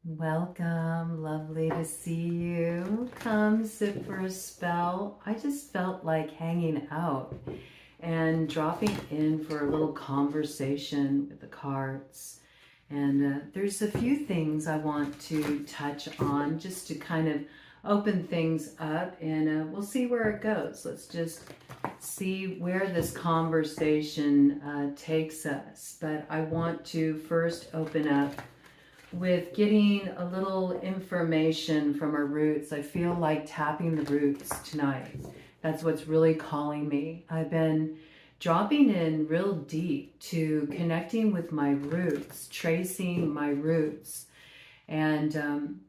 Welcome, lovely to see you. Come sit for a spell. I just felt like hanging out and dropping in for a little conversation with the cards. And there's a few things I want to touch on just to kind of open things up, and we'll see where it goes. Let's just see where this conversation takes us. But I want to first open up with getting a little information from our roots. I feel like tapping the roots tonight. That's what's really calling me. I've been dropping in real deep to connecting with my roots, tracing my roots. And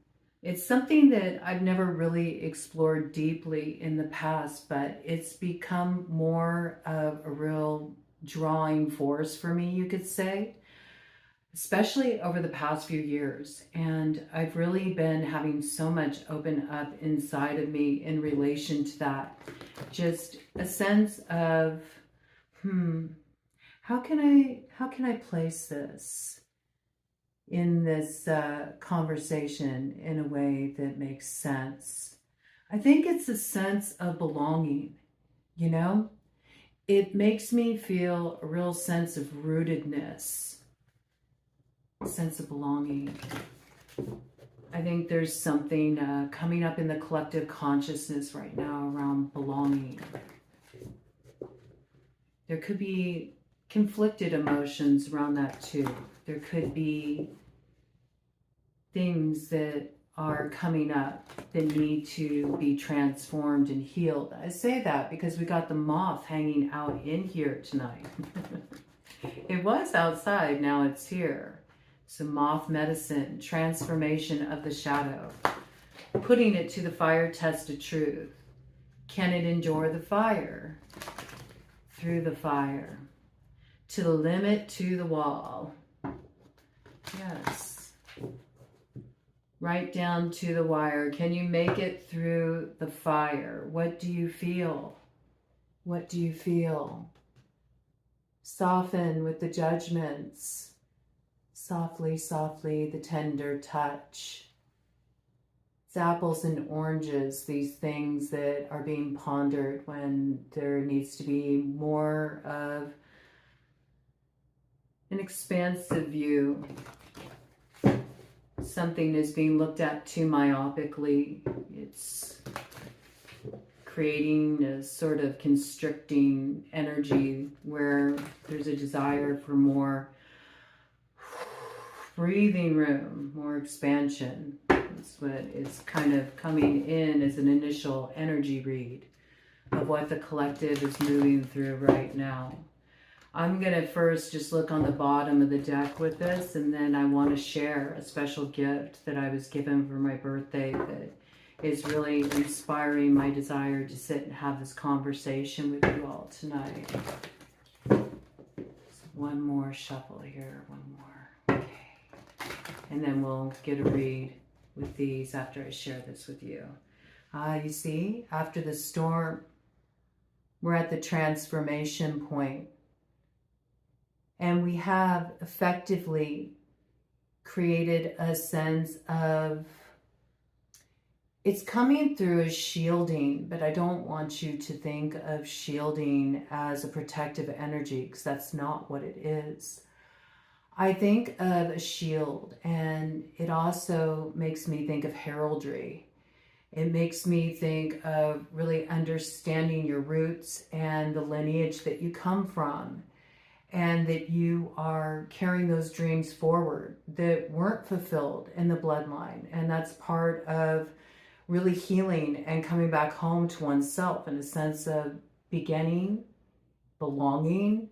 it's something that I've never really explored deeply in the past, but it's become more of a real drawing force for me, you could say, especially over the past few years. And I've really been having so much open up inside of me in relation to that. Just a sense of, how can I place this in this conversation in a way that makes sense? I think it's a sense of belonging, you know? It makes me feel a real sense of rootedness, sense of belonging. I think there's something coming up in the collective consciousness right now around belonging. There could be conflicted emotions around that too. There could be things that are coming up that need to be transformed and healed. I say that because we got the moth hanging out in here tonight. It was outside, now it's here. So moth medicine, transformation of the shadow, putting it to the fire test of truth. Can it endure the fire? Through the fire, to the limit, to the wall. Yes. Right down to the wire. Can you make it through the fire? What do you feel? What do you feel? Soften with the judgments. Softly, softly, the tender touch. It's apples and oranges, these things that are being pondered when there needs to be more of an expansive view. Something is being looked at too myopically. It's creating a sort of constricting energy where there's a desire for more breathing room, more expansion. That's what is kind of coming in as an initial energy read of what the collective is moving through right now. I'm going to first just look on the bottom of the deck with this, and then I want to share a special gift that I was given for my birthday that is really inspiring my desire to sit and have this conversation with you all tonight. So one more shuffle here, one more. Okay. And then we'll get a read with these after I share this with you. You see, after the storm, we're at the transformation point. And we have effectively created a sense of, it's coming through as shielding, but I don't want you to think of shielding as a protective energy, because that's not what it is. I think of a shield, and it also makes me think of heraldry. It makes me think of really understanding your roots and the lineage that you come from, and that you are carrying those dreams forward that weren't fulfilled in the bloodline. And that's part of really healing and coming back home to oneself in a sense of beginning, belonging.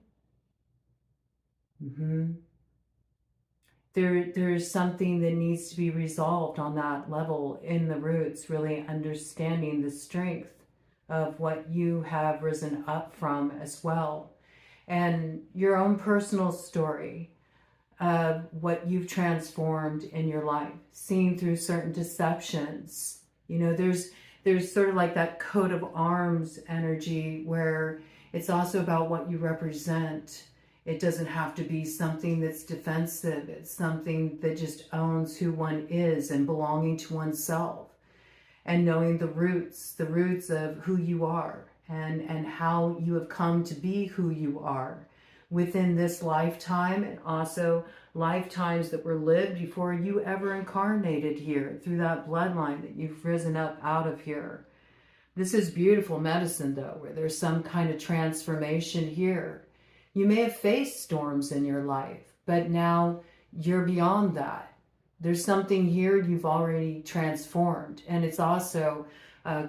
There's something that needs to be resolved on that level in the roots, really understanding the strength of what you have risen up from as well. And your own personal story of what you've transformed in your life, seeing through certain deceptions. You know, there's sort of like that coat of arms energy where it's also about what you represent It doesn't have to be something that's defensive. It's something that just owns who one is and belonging to oneself, and knowing the roots of who you are, and how you have come to be who you are within this lifetime, and also lifetimes that were lived before you ever incarnated here, through that bloodline that you've risen up out of here. This is beautiful medicine, though, where there's some kind of transformation here. You may have faced storms in your life, but now you're beyond that. There's something here you've already transformed, and it's also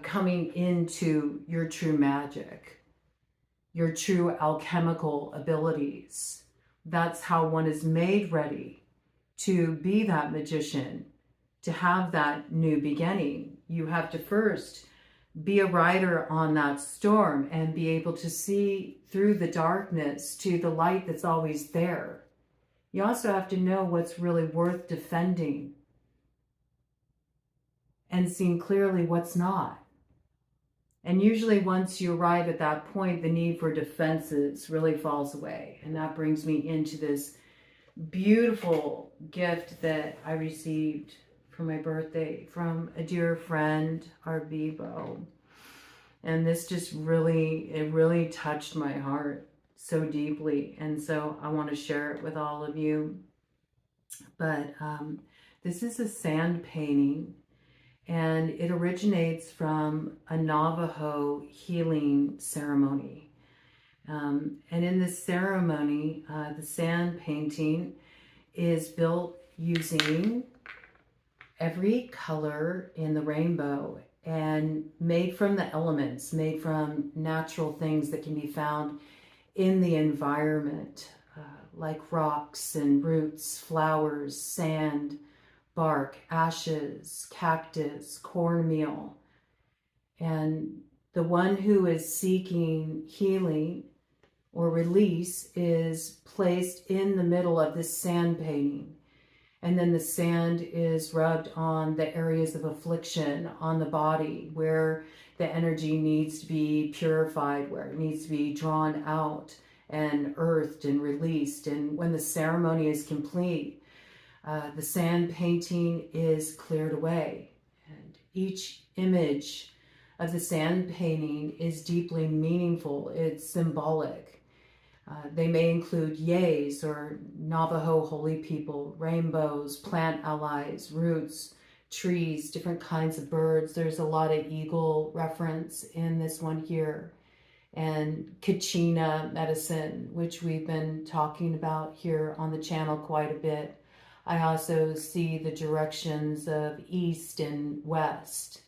coming into your true magic, your true alchemical abilities. That's how one is made ready to be that magician, to have that new beginning. You have to first be a rider on that storm and be able to see through the darkness to the light that's always there. You also have to know what's really worth defending and seeing clearly what's not. And usually once you arrive at that point, the need for defenses really falls away. And that brings me into this beautiful gift that I received for my birthday from a dear friend, Arbibo. And this just really touched my heart so deeply. And so I want to share it with all of you. But this is a sand painting, and it originates from a Navajo healing ceremony. And in this ceremony, the sand painting is built using every color in the rainbow and made from the elements, made from natural things that can be found in the environment, like rocks and roots, flowers, sand, bark, ashes, cactus, cornmeal. And the one who is seeking healing or release is placed in the middle of this sand painting. And then the sand is rubbed on the areas of affliction on the body, where the energy needs to be purified, where it needs to be drawn out and earthed and released. And when the ceremony is complete, the sand painting is cleared away. And each image of the sand painting is deeply meaningful. It's symbolic. They may include yays, or Navajo holy people, rainbows, plant allies, roots, trees, different kinds of birds. There's a lot of eagle reference in this one here. And Kachina medicine, which we've been talking about here on the channel quite a bit. I also see the directions of east and west.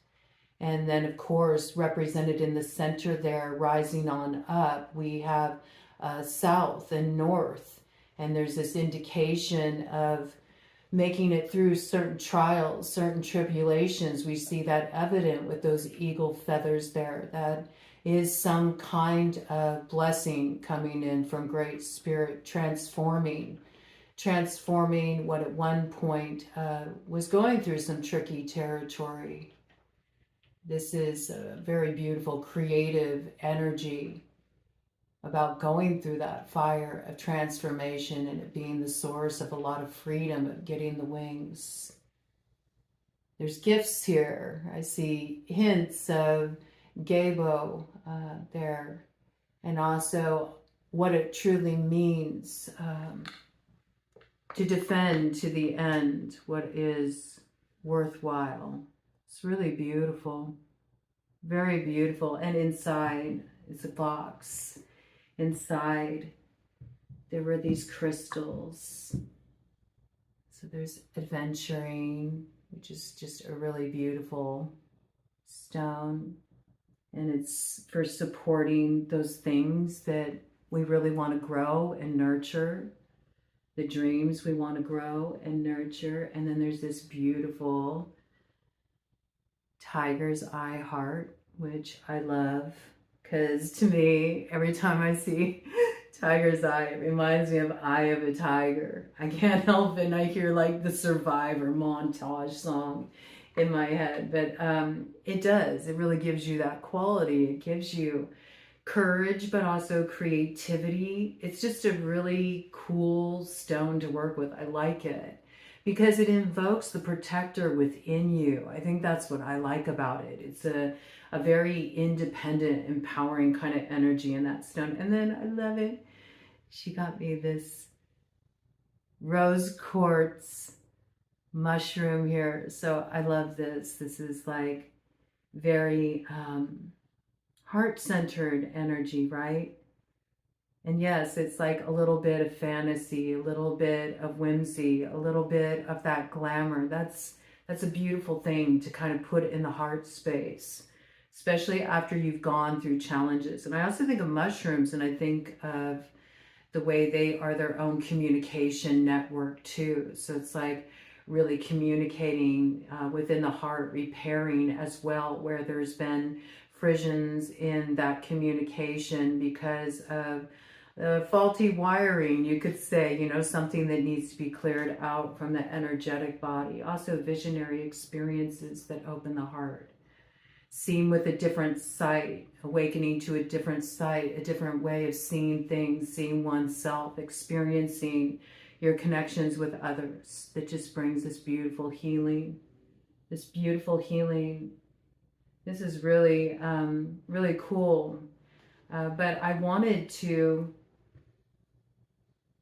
And then, of course, represented in the center there, rising on up, we have south and north. And there's this indication of making it through certain trials, certain tribulations. We see that evident with those eagle feathers there. That is some kind of blessing coming in from Great Spirit, transforming what at one point was going through some tricky territory. This is a very beautiful, creative energy about going through that fire of transformation, and it being the source of a lot of freedom, of getting the wings. There's gifts here. I see hints of Gabo there, and also what it truly means to defend to the end what is worthwhile. It's really beautiful, very beautiful. And inside is a box. Inside there were these crystals. So there's adventuring, which is just a really beautiful stone. And it's for supporting those things that we really want to grow and nurture, the dreams we want to grow and nurture. And then there's this beautiful tiger's eye heart, which I love, because to me, every time I see tiger's eye, it reminds me of Eye of a Tiger. I can't help it, and I hear like the Survivor montage song in my head. But it does. It really gives you that quality. It gives you courage, but also creativity. It's just a really cool stone to work with. I like it because it invokes the protector within you. I think that's what I like about it. It's a very independent, empowering kind of energy in that stone. And then I love it. She got me this rose quartz mushroom here. So I love this. This is like very heart-centered energy, right? And yes, it's like a little bit of fantasy, a little bit of whimsy, a little bit of that glamour. That's a beautiful thing to kind of put in the heart space, especially after you've gone through challenges. And I also think of mushrooms, and I think of the way they are their own communication network too. So it's like really communicating within the heart, repairing as well, where there's been frissions in that communication because of faulty wiring, you could say, you know, something that needs to be cleared out from the energetic body. Also visionary experiences that open the heart. Seeing with a different sight, awakening to a different sight, a different way of seeing things, seeing oneself, experiencing your connections with others. That just brings this beautiful healing. This beautiful healing. This is really, really cool. But I wanted to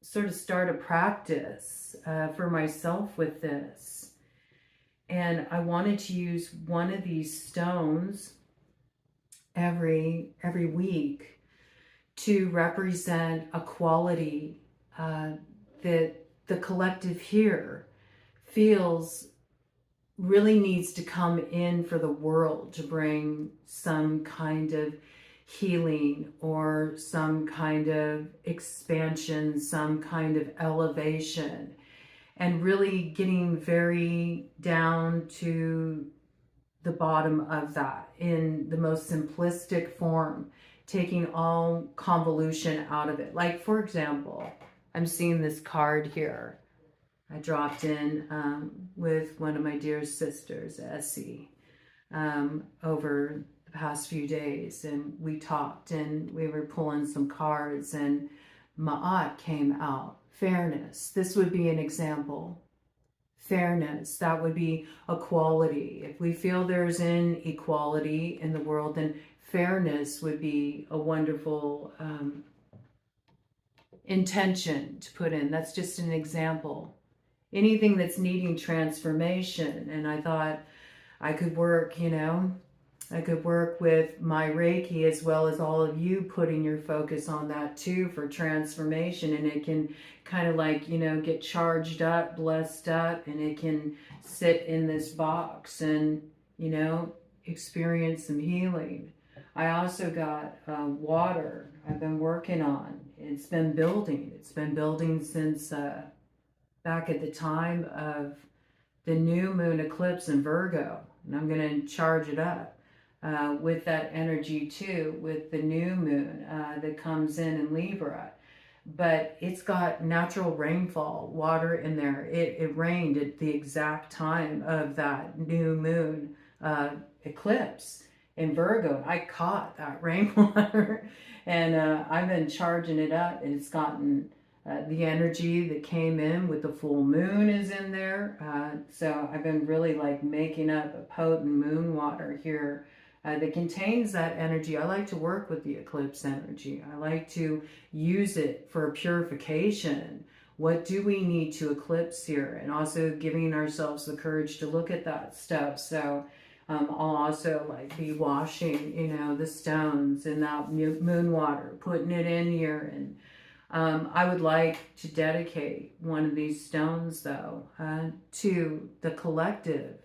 sort of start a practice for myself with this. And I wanted to use one of these stones every week to represent a quality that the collective here feels really needs to come in for the world to bring some kind of healing or some kind of expansion, some kind of elevation, and really getting very down to the bottom of that in the most simplistic form, taking all convolution out of it. Like, for example, I'm seeing this card here. I dropped in with one of my dear sisters, Essie, over the past few days, and we talked and we were pulling some cards, and Ma'at came out. Fairness. This would be an example. Fairness. That would be equality. If we feel there's inequality in the world, then fairness would be a wonderful intention to put in. That's just an example. Anything that's needing transformation. And I thought I could work, you know, I could work with my Reiki as well as all of you putting your focus on that too for transformation. And it can kind of like, you know, get charged up, blessed up, and it can sit in this box and, you know, experience some healing. I also got water I've been working on. It's been building. It's been building since back at the time of the new moon eclipse in Virgo. And I'm going to charge it up. With that energy too, with the new moon that comes in Libra. But it's got natural rainfall, water in there. It rained at the exact time of that new moon eclipse in Virgo. I caught that rainwater and I've been charging it up, and it's gotten the energy that came in with the full moon is in there. So I've been really like making up a potent moon water here that contains that energy. I like to work with the eclipse energy. I like to use it for purification. What do we need to eclipse here? And also giving ourselves the courage to look at that stuff. So I'll also like be washing, you know, the stones in that moon water, putting it in here. And I would like to dedicate one of these stones though to the collective.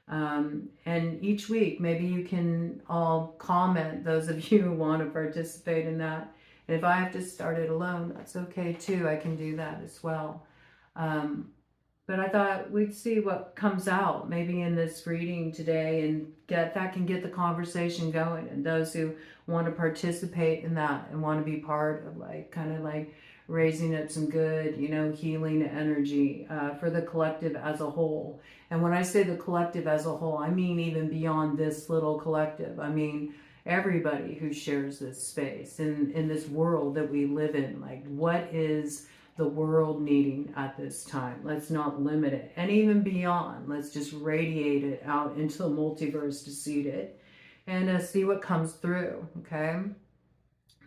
And each week, maybe you can all comment, those of you who want to participate in that. And if I have to start it alone, that's okay too. I can do that as well. But I thought we'd see what comes out maybe in this reading today, and that can get the conversation going. And those who want to participate in that and want to be part of like kind of like raising up some good, you know, healing energy for the collective as a whole. And when I say the collective as a whole, I mean even beyond this little collective. I mean, everybody who shares this space in this world that we live in. Like, what is the world needing at this time? Let's not limit it. And even beyond, let's just radiate it out into the multiverse to seed it and see what comes through, okay?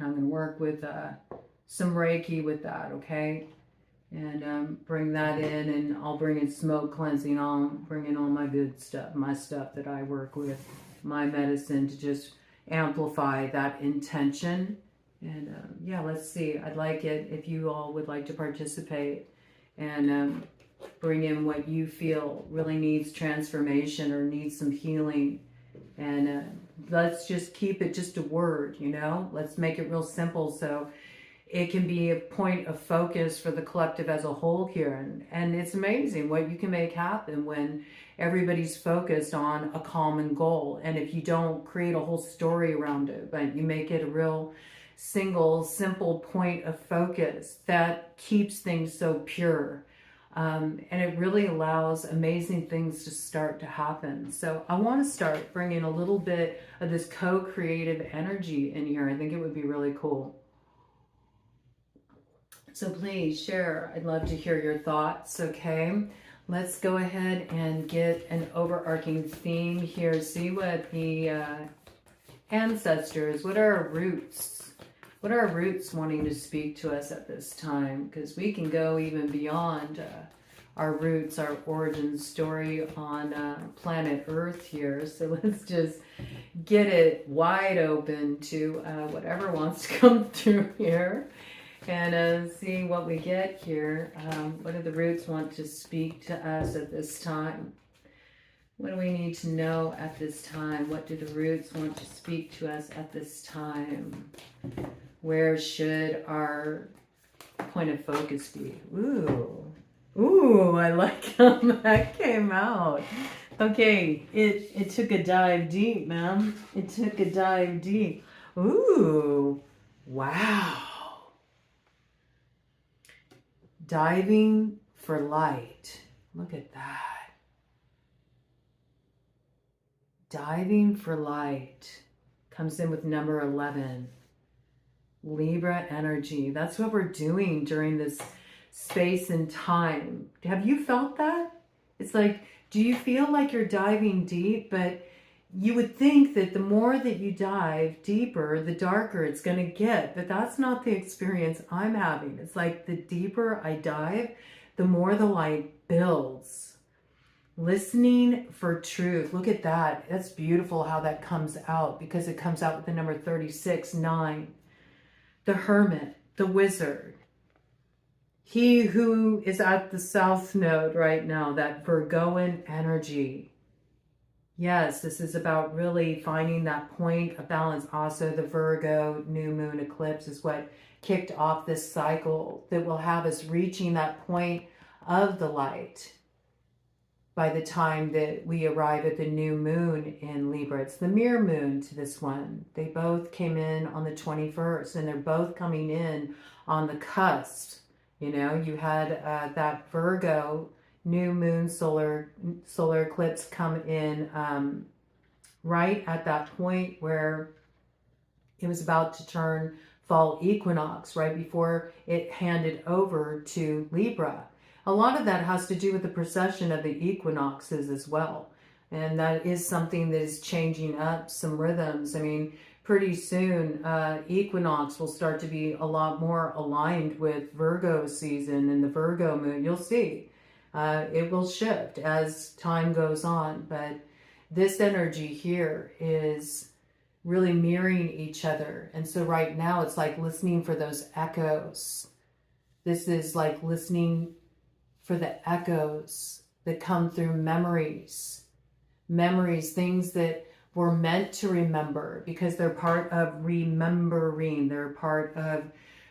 I'm going to work with some Reiki with that, okay? And bring that in, and I'll bring in smoke cleansing. I'll bring in all my good stuff, my stuff that I work with, my medicine, to just amplify that intention. And yeah, let's see. I'd like it if you all would like to participate and bring in what you feel really needs transformation or needs some healing. And let's just keep it just a word, you know? Let's make it real simple so it can be a point of focus for the collective as a whole here. And it's amazing what you can make happen when everybody's focused on a common goal. And if you don't create a whole story around it, but you make it a real single, simple point of focus that keeps things so pure. And it really allows amazing things to start to happen. So I want to start bringing a little bit of this co-creative energy in here. I think it would be really cool. So please share. I'd love to hear your thoughts, okay? Let's go ahead and get an overarching theme here. See what the ancestors, what are our roots? What are our roots wanting to speak to us at this time? Because we can go even beyond our roots, our origin story on planet Earth here. So let's just get it wide open to whatever wants to come through here. And see what we get here. What do the roots want to speak to us at this time? What do we need to know at this time? What do the roots want to speak to us at this time? Where should our point of focus be? Ooh, I like how that came out. Okay, it took a dive deep, man. It took a dive deep. Ooh, wow. Diving for light. Look at that. Diving for light comes in with number 11. Libra energy. That's what we're doing during this space and time. Have you felt that? It's like, do you feel like you're diving deep? But you would think that the more that you dive deeper, the darker it's going to get. But that's not the experience I'm having. It's like the deeper I dive, the more the light builds. Listening for truth. Look at that. That's beautiful how that comes out, because it comes out with the number 36, 9. The hermit, the wizard. He who is at the south node right now, that Virgoan energy. Yes, this is about really finding that point of balance. Also, the Virgo new moon eclipse is what kicked off this cycle that will have us reaching that point of the light by the time that we arrive at the new moon in Libra. It's the mirror moon to this one. They both came in on the 21st, and they're both coming in on the cusp. You know, you had that Virgo new moon solar eclipse come in right at that point where it was about to turn fall equinox, right before it handed over to Libra. A lot of that has to do with the precession of the equinoxes as well. And that is something that is changing up some rhythms. I mean, pretty soon, equinox will start to be a lot more aligned with Virgo season and the Virgo moon. You'll see. It will shift as time goes on, but this energy here is really mirroring each other. And so right now it's like listening for those echoes. This is like listening for the echoes that come through memories, things that we're meant to remember because they're part of remembering. They're part of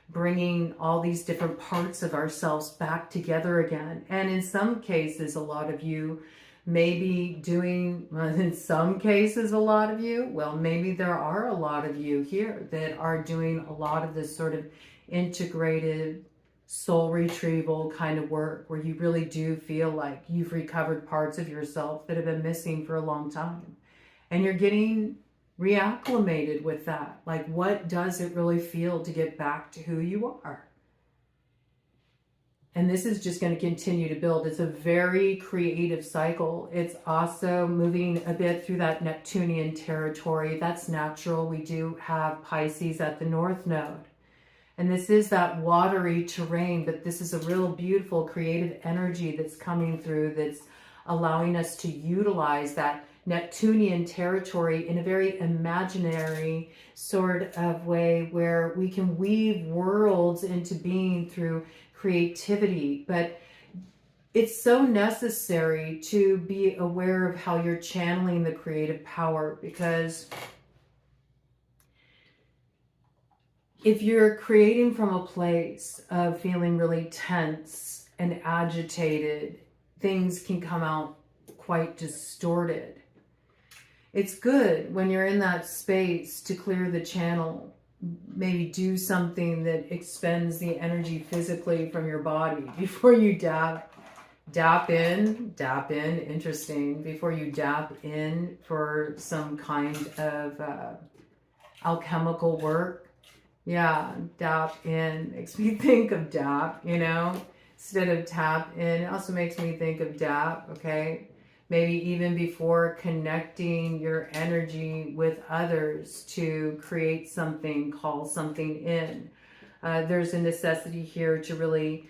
bringing all these different parts of ourselves back together again. And in some cases, a lot of you may be doing, in some cases, a lot of you, well, maybe there are a lot of you here that are doing a lot of this sort of integrated soul retrieval kind of work where you really do feel like you've recovered parts of yourself that have been missing for a long time. And you're getting reacclimated with that. Like, what does it really feel to get back to who you are? And this is just going to continue to build. It's a very creative cycle. It's also moving a bit through that Neptunian territory. That's natural. We do have Pisces at the North Node. And this is that watery terrain, but this is a real beautiful creative energy that's coming through, that's allowing us to utilize that Neptunian territory in a very imaginary sort of way, where we can weave worlds into being through creativity. But it's so necessary to be aware of how you're channeling the creative power, because if you're creating from a place of feeling really tense and agitated, things can come out quite distorted. It's good when you're in that space to clear the channel, maybe do something that expends the energy physically from your body before you dap in, interesting, before you dap in for some kind of alchemical work. Yeah, dap in makes me think of dap, you know, instead of tap in. It also makes me think of dap, okay? Maybe even before connecting your energy with others to create something, call something in. There's a necessity here to really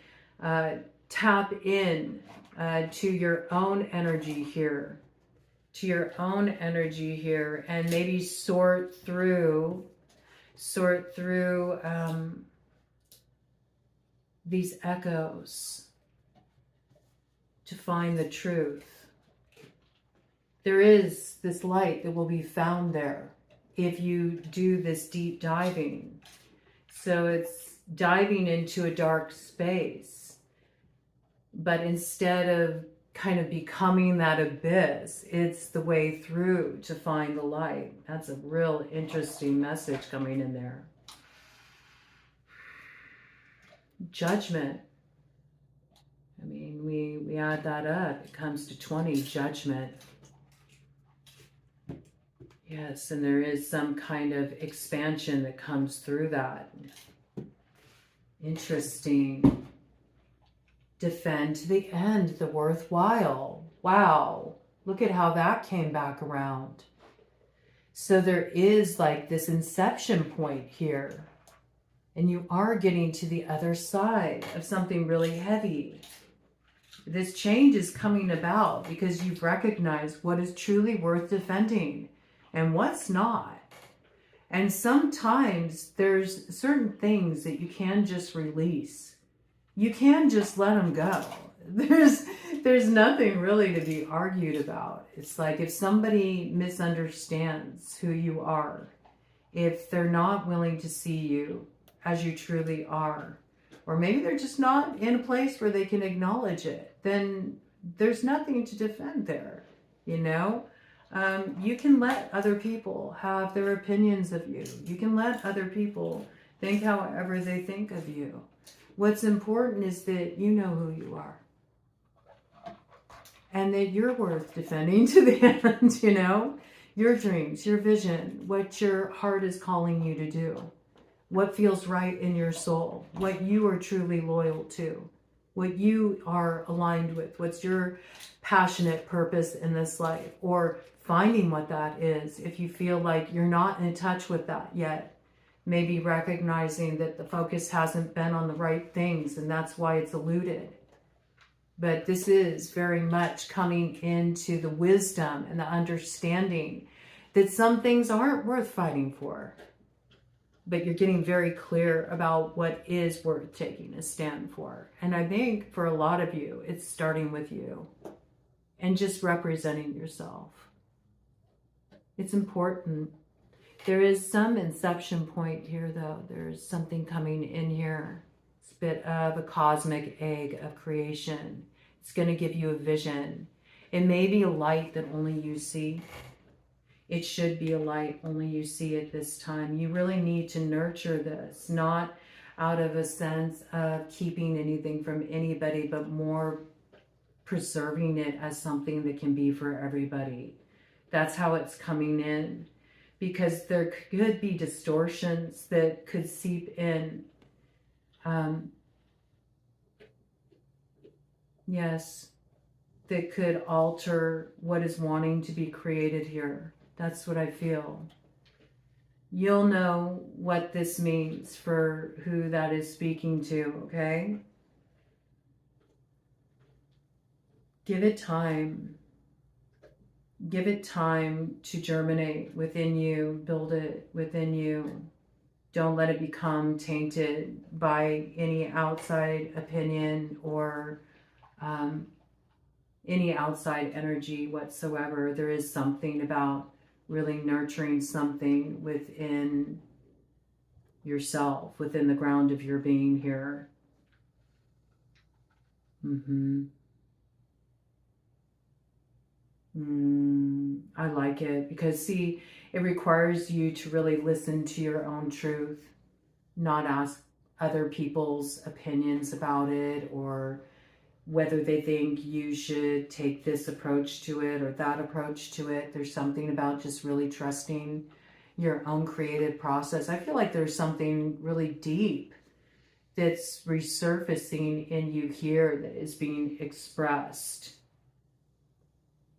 tap in to your own energy here, and maybe sort through these echoes to find the truth. There is this light that will be found there if you do this deep diving. So it's diving into a dark space, but instead of kind of becoming that abyss, it's the way through to find the light. That's a real interesting message coming in there. Judgment. I mean, we add that up. It comes to 20, judgment. Yes, and there is some kind of expansion that comes through that. Interesting. Defend to the end, the worthwhile. Wow, look at how that came back around. So there is like this inception point here, and you are getting to the other side of something really heavy. This change is coming about because you've recognized what is truly worth defending and what's not. And sometimes there's certain things that you can just release. You can just let them go. There's nothing really to be argued about. It's like if somebody misunderstands who you are, if they're not willing to see you as you truly are, or maybe they're just not in a place where they can acknowledge it, then there's nothing to defend there, you know? You can let other people have their opinions of you. You can let other people think however they think of you. What's important is that you know who you are. And that you're worth defending to the end, you know? Your dreams, your vision, what your heart is calling you to do. What feels right in your soul. What you are truly loyal to. What you are aligned with. What's your passionate purpose in this life. Or finding what that is. If you feel like you're not in touch with that yet. Maybe recognizing that the focus hasn't been on the right things and that's why it's eluded. But this is very much coming into the wisdom and the understanding that some things aren't worth fighting for. But you're getting very clear about what is worth taking a stand for. And I think for a lot of you, it's starting with you and just representing yourself. It's important. There is some inception point here, though. There's something coming in here. It's a bit of a cosmic egg of creation. It's going to give you a vision. It may be a light that only you see. It should be a light only you see at this time. You really need to nurture this, not out of a sense of keeping anything from anybody, but more preserving it as something that can be for everybody. That's how it's coming in. because there could be distortions that could seep in. Yes, that could alter what is wanting to be created here. That's what I feel. You'll know what this means for who that is speaking to, okay? Give it time. Give it time to germinate within you. Build it within you. Don't let it become tainted by any outside opinion or any outside energy whatsoever. There is something about really nurturing something within yourself, within the ground of your being here. I like it because, see, it requires you to really listen to your own truth, not ask other people's opinions about it or whether they think you should take this approach to it or that approach to it. There's something about just really trusting your own creative process. I feel like there's something really deep that's resurfacing in you here that is being expressed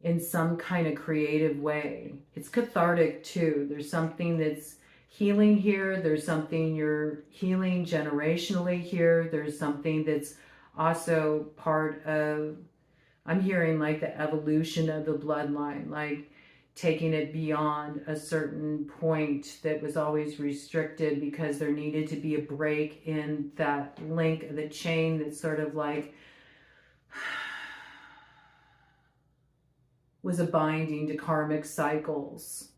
in some kind of creative way. It's cathartic too. There's something that's healing here. There's something you're healing generationally here. There's something that's also part of, I'm hearing like the evolution of the bloodline, like taking it beyond a certain point that was always restricted because there needed to be a break in that link of the chain that sort of like was a binding to karmic cycles.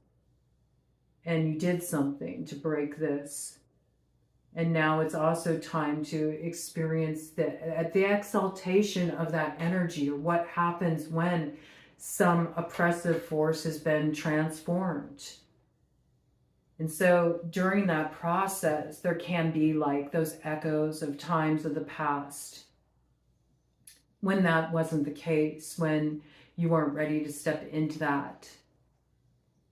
And you did something to break this. And now it's also time to experience the exaltation of that energy, or what happens when some oppressive force has been transformed. And so during that process, there can be like those echoes of times of the past when that wasn't the case, when you weren't ready to step into that.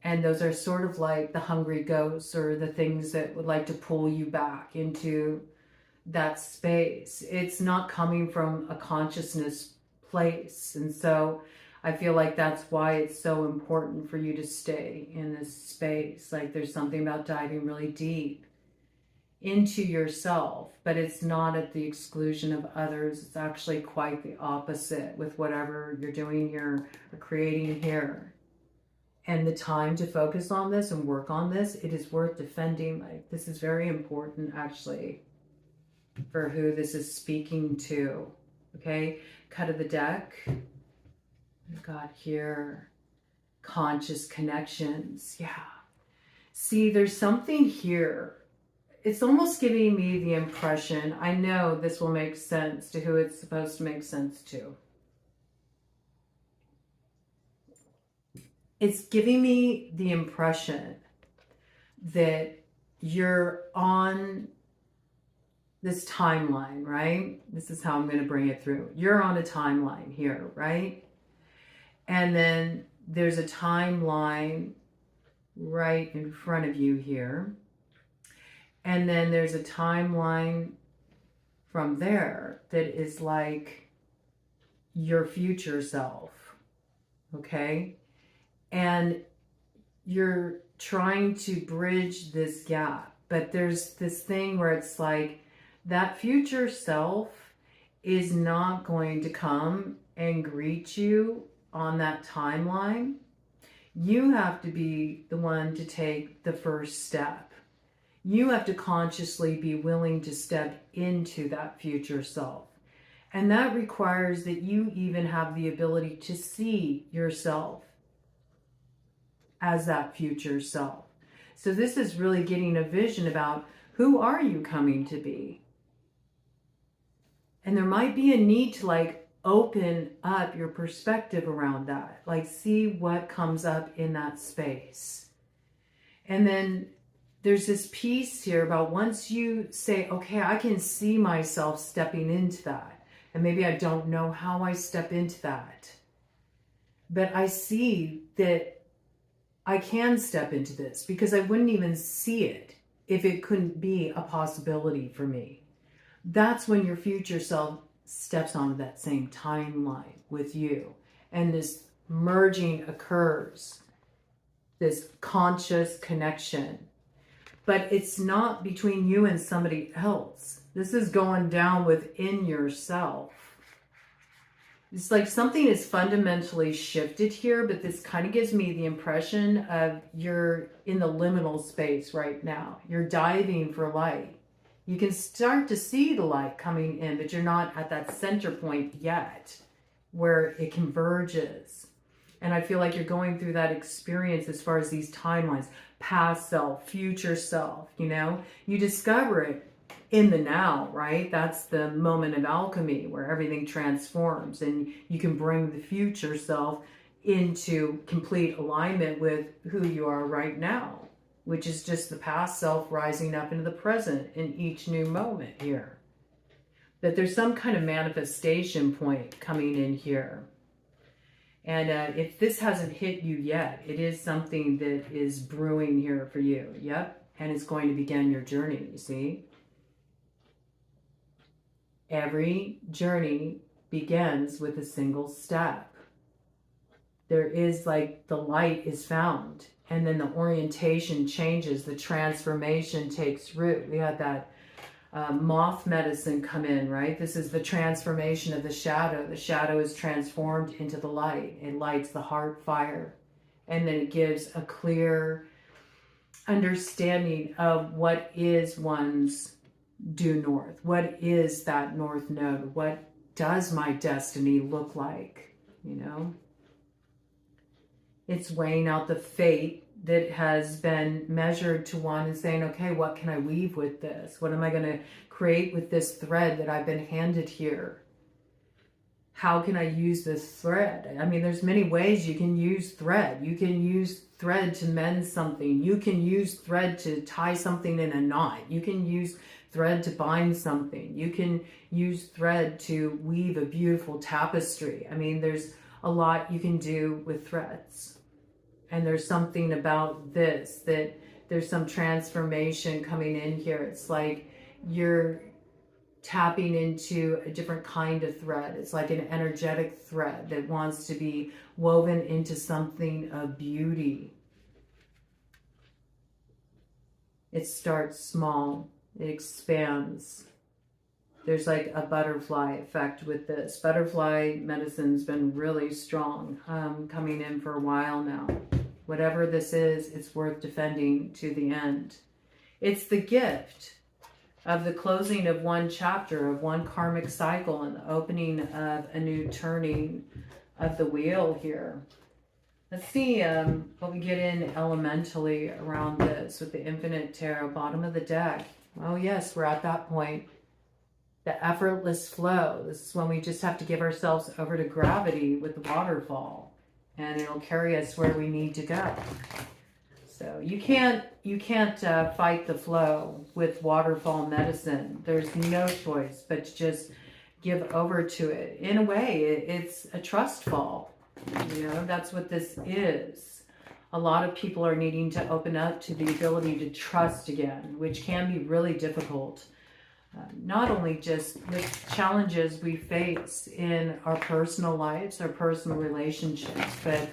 And those are sort of like the hungry ghosts or the things that would like to pull you back into that space. It's not coming from a consciousness place. And so I feel like that's why it's so important for you to stay in this space. Like there's something about diving really deep into yourself, but it's not at the exclusion of others. It's actually quite the opposite with whatever you're doing here or creating here. And the time to focus on this and work on this, it is worth defending. Like this is very important actually for who this is speaking to. Okay, cut of the deck. We've got here conscious connections. Yeah. See, there's something here. It's almost giving me the impression, I know this will make sense to who it's supposed to make sense to. It's giving me the impression that you're on this timeline, right? This is how I'm going to bring it through. You're on a timeline here, right? And then there's a timeline right in front of you here. And then there's a timeline from there that is like your future self, okay? And you're trying to bridge this gap, but there's this thing where it's like that future self is not going to come and greet you on that timeline. You have to be the one to take the first step. You have to consciously be willing to step into that future self. And that requires that you even have the ability to see yourself as that future self. So this is really getting a vision about who are you coming to be? And there might be a need to like open up your perspective around that. Like see what comes up in that space. And then there's this piece here about once you say, okay, I can see myself stepping into that. And maybe I don't know how I step into that. But I see that I can step into this because I wouldn't even see it if it couldn't be a possibility for me. That's when your future self steps onto that same timeline with you, and this merging occurs, this conscious connection. But it's not between you and somebody else. This is going down within yourself. It's like something is fundamentally shifted here, but this kind of gives me the impression of you're in the liminal space right now. You're diving for light. You can start to see the light coming in, but you're not at that center point yet where it converges. And I feel like you're going through that experience as far as these timelines, past self, future self, you know, you discover it in the now, right? That's the moment of alchemy where everything transforms and you can bring the future self into complete alignment with who you are right now, which is just the past self rising up into the present in each new moment here. That there's some kind of manifestation point coming in here. And if this hasn't hit you yet, it is something that is brewing here for you. Yep. And it's going to begin your journey, you see. Every journey begins with a single step. There is like the light is found, and then the orientation changes, the transformation takes root. We had that moth medicine come in, right? This is the transformation of the shadow. The shadow is transformed into the light. It lights the heart fire, and then it gives a clear understanding of what is one's due north. What is that north node? What does my destiny look like? You know, it's weighing out the fate that has been measured to one and saying, okay, what can I weave with this? What am I going to create with this thread that I've been handed here? How can I use this thread? I mean, there's many ways you can use thread. You can use thread to mend something. You can use thread to tie something in a knot. You can use thread to bind something. You can use thread to weave a beautiful tapestry. I mean, there's a lot you can do with threads. And there's something about this, that there's some transformation coming in here. It's like you're tapping into a different kind of thread. It's like an energetic thread that wants to be woven into something of beauty. It starts small. It expands. There's like a butterfly effect with this. Butterfly medicine's been really strong, coming in for a while now. Whatever this is, it's worth defending to the end. It's the gift of the closing of one chapter, of one karmic cycle, and the opening of a new turning of the wheel here. Let's see what we get in elementally around this with the Infinite Tarot, bottom of the deck. Oh yes, we're at that point. The effortless flow. This is when we just have to give ourselves over to gravity with the waterfall, and it'll carry us where we need to go. So you can't fight the flow with waterfall medicine. There's no choice but to just give over to it. In a way, it's a trust fall. You know, that's what this is. A lot of people are needing to open up to the ability to trust again, which can be really difficult. Not only just with challenges we face in our personal lives, our personal relationships, but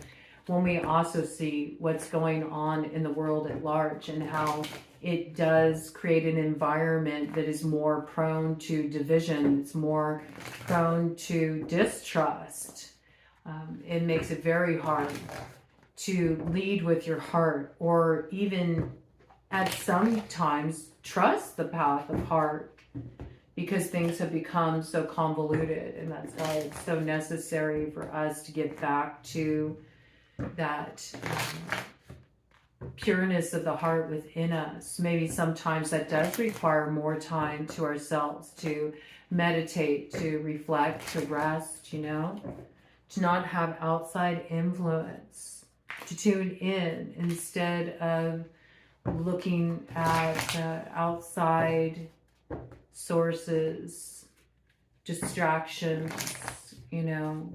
when we also see what's going on in the world at large and how it does create an environment that is more prone to division, it's more prone to distrust. It makes it very hard to lead with your heart, or even at some times trust the path of heart, because things have become so convoluted. And that's why it's so necessary for us to get back to that pureness of the heart within us. Maybe sometimes that does require more time to ourselves, to meditate, to reflect, to rest, you know, to not have outside influence, to tune in instead of looking at outside sources, distractions, you know.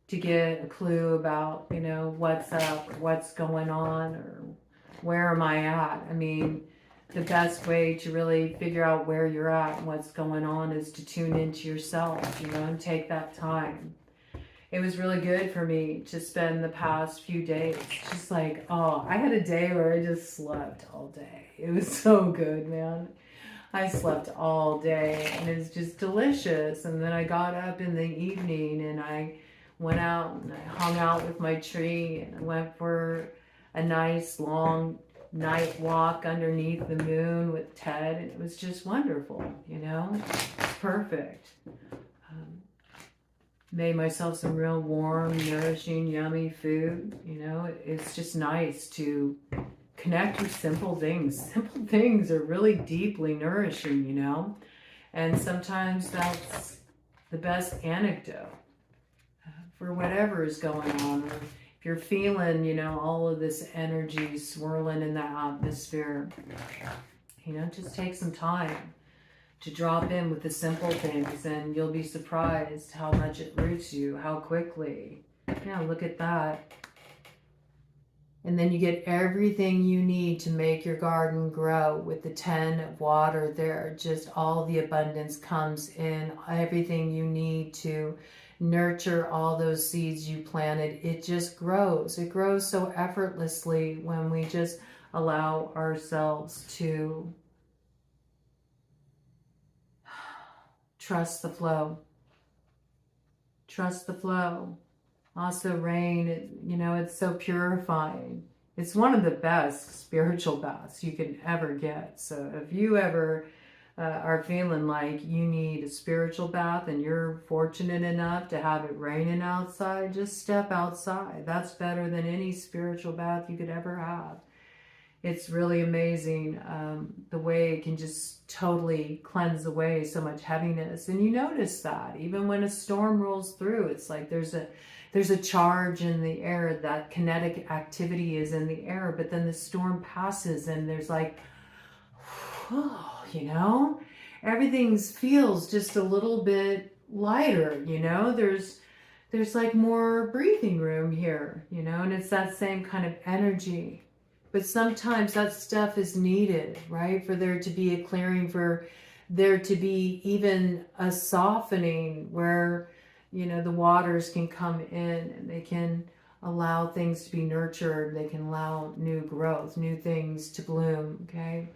to get a clue about, you know, what's up, or what's going on, or where am I at. I mean, the best way to really figure out where you're at and what's going on is to tune into yourself, you know, and take that time. It was really good for me to spend the past few days just like, oh, I had a day where I just slept all day. It was so good, man. I slept all day and it was just delicious. And then I got up in the evening and I went out and I hung out with my tree and I went for a nice long night walk underneath the moon with Ted, and it was just wonderful, you know. It's perfect. Made myself some real warm, nourishing, yummy food. You know, it's just nice to connect with simple things. Simple things are really deeply nourishing, you know, and sometimes that's the best antidote for whatever is going on. Or if you're feeling, you know, all of this energy swirling in the atmosphere, you know, just take some time to drop in with the simple things, and you'll be surprised how much it roots you, how quickly. Yeah, look at that. And then you get everything you need to make your garden grow with the 10 of water there. Just all the abundance comes in, everything you need to nurture all those seeds you planted. It just grows. It grows so effortlessly when we just allow ourselves to trust the flow. Trust the flow. Also rain, you know, it's so purifying. It's one of the best spiritual baths you can ever get. So if you ever are feeling like you need a spiritual bath and you're fortunate enough to have it raining outside, just step outside. That's better than any spiritual bath you could ever have. It's really amazing the way it can just totally cleanse away so much heaviness. And you notice that even when a storm rolls through, it's like there's a charge in the air, that kinetic activity is in the air, but then the storm passes and there's like, you know, everything feels just a little bit lighter, you know, there's like more breathing room here, you know, and it's that same kind of energy. But sometimes that stuff is needed, right? For there to be a clearing, for there to be even a softening where, you know, the waters can come in and they can allow things to be nurtured. They can allow new growth, new things to bloom, okay?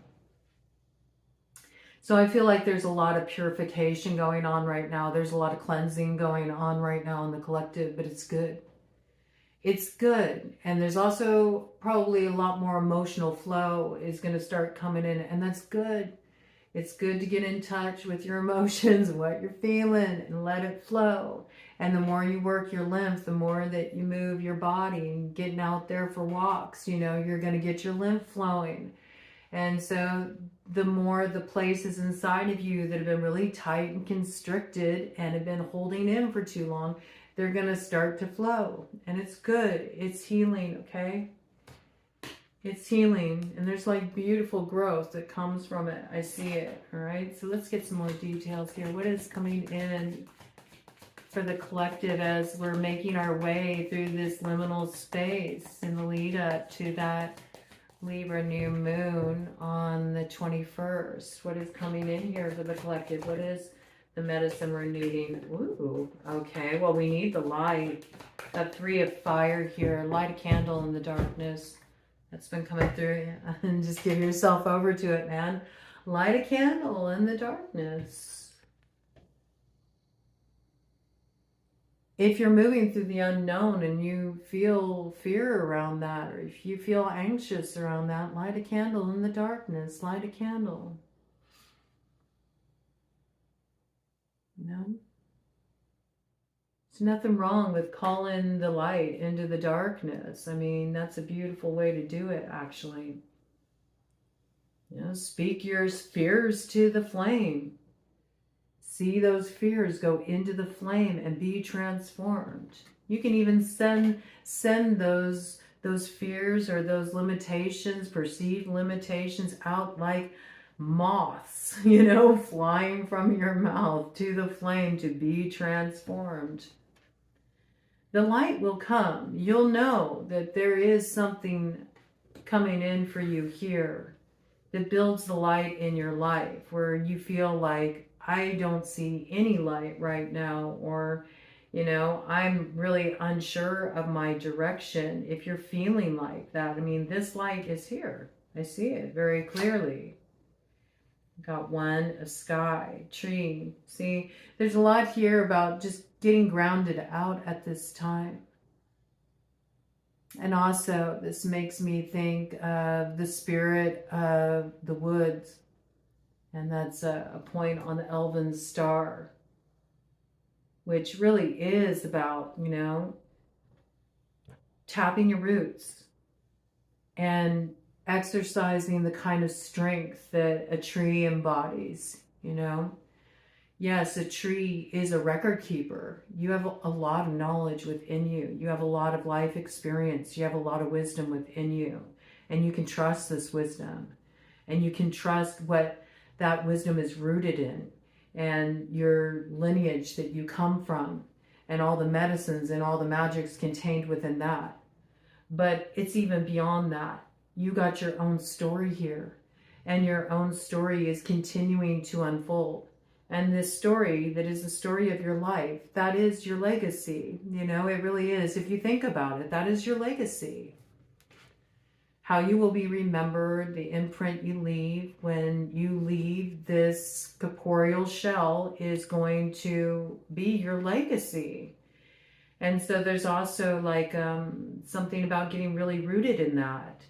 So I feel like there's a lot of purification going on right now. There's a lot of cleansing going on right now in the collective, but it's good. It's good. And there's also probably a lot more emotional flow is going to start coming in, and that's good. It's good to get in touch with your emotions, what you're feeling, and let it flow. And the more you work your lymph, the more that you move your body and getting out there for walks, you know, you're going to get your lymph flowing. And so the more the places inside of you that have been really tight and constricted and have been holding in for too long, they're going to start to flow. And it's good. It's healing, okay? It's healing. And there's like beautiful growth that comes from it. I see it, all right? So let's get some more details here. What is coming in for the collective as we're making our way through this liminal space in the lead up to that Libra new moon on the 21st? What is coming in here for the collective? What is the medicine we're needing? Ooh, okay. Well, we need the light. That 3 of fire here. Light a candle in the darkness. That's been coming through. And just give yourself over to it, man. Light a candle in the darkness. If you're moving through the unknown and you feel fear around that, or if you feel anxious around that, light a candle in the darkness. Light a candle. You know? There's nothing wrong with calling the light into the darkness. I mean, that's a beautiful way to do it, actually. You know, speak your fears to the flame. See those fears go into the flame and be transformed. You can even send those fears or those limitations, perceived limitations, out like moths, you know, flying from your mouth to the flame to be transformed. the light will come. You'll know that there is something coming in for you here that builds the light in your life, where you feel like, I don't see any light right now, or, you know, I'm really unsure of my direction. If you're feeling like that, I mean, this light is here. I see it very clearly. Got one, a sky, tree. See, there's a lot here about just getting grounded out at this time. And also, this makes me think of the spirit of the woods. And that's a point on the Elven star, which really is about, you know, tapping your roots and exercising the kind of strength that a tree embodies, you know. Yes, a tree is a record keeper. You have a lot of knowledge within you. You have a lot of life experience. You have a lot of wisdom within you. And you can trust this wisdom. And you can trust what that wisdom is rooted in. And your lineage that you come from. And all the medicines and all the magics contained within that. But it's even beyond that. You got your own story here. And your own story is continuing to unfold. And this story that is the story of your life, that is your legacy. You know, it really is. If you think about it, that is your legacy. How you will be remembered, the imprint you leave when you leave this corporeal shell is going to be your legacy. And so there's also like something about getting really rooted in that.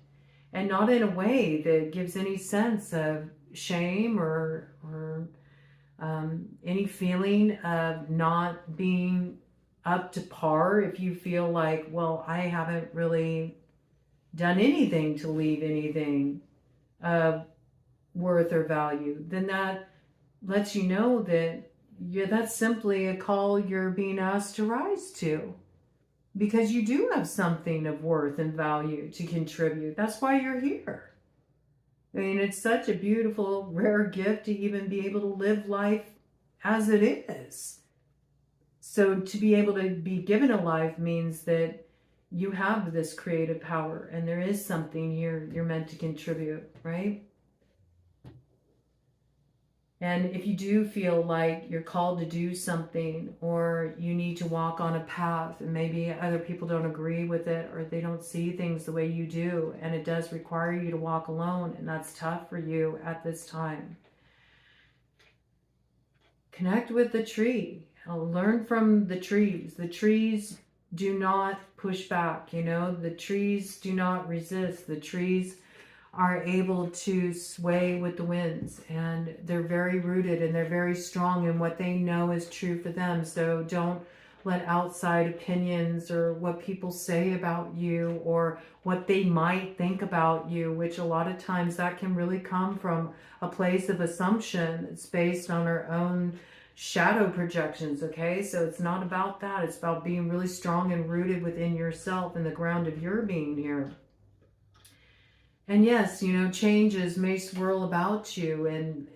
And not in a way that gives any sense of shame or any feeling of not being up to par. If you feel like, well, I haven't really done anything to leave anything of worth or value, then that lets you know that that's simply a call you're being asked to rise to. Because you do have something of worth and value to contribute. That's why you're here. I mean, it's such a beautiful, rare gift to even be able to live life as it is. So to be able to be given a life means that you have this creative power and there is something you're meant to contribute, right? And if you do feel like you're called to do something or you need to walk on a path and maybe other people don't agree with it or they don't see things the way you do and it does require you to walk alone and that's tough for you at this time, connect with the tree. Learn from the trees. The trees do not push back, you know. The trees do not resist. The trees are able to sway with the winds and they're very rooted and they're very strong in what they know is true for them. So don't let outside opinions or what people say about you or what they might think about you, which a lot of times that can really come from a place of assumption that's based on our own shadow projections, okay? So it's not about that. It's about being really strong and rooted within yourself and the ground of your being here. And yes, you know, changes may swirl about you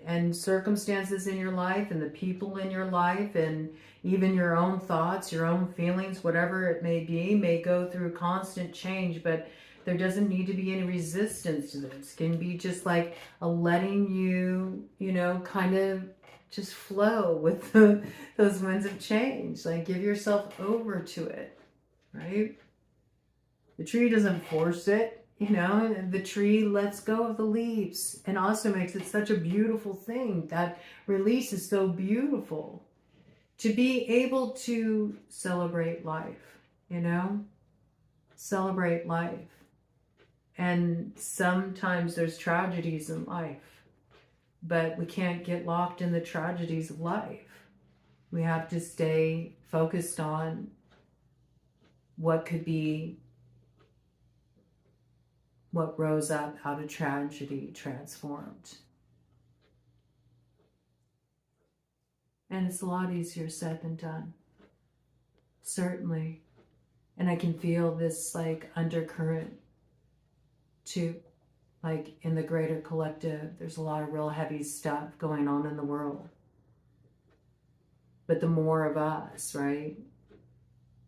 and circumstances in your life and the people in your life and even your own thoughts, your own feelings, whatever it may go through constant change, but there doesn't need to be any resistance to this. It can be just like a letting you, you know, kind of just flow with those winds of change. Like give yourself over to it, right? The tree doesn't force it. You know, the tree lets go of the leaves and also makes it such a beautiful thing. That release is so beautiful. To be able to celebrate life, you know, celebrate life. And sometimes there's tragedies in life, but we can't get locked in the tragedies of life. We have to stay focused on what could be what rose up out of tragedy transformed. And it's a lot easier said than done. Certainly. And I can feel this like undercurrent too. Like in the greater collective, there's a lot of real heavy stuff going on in the world. But the more of us, right?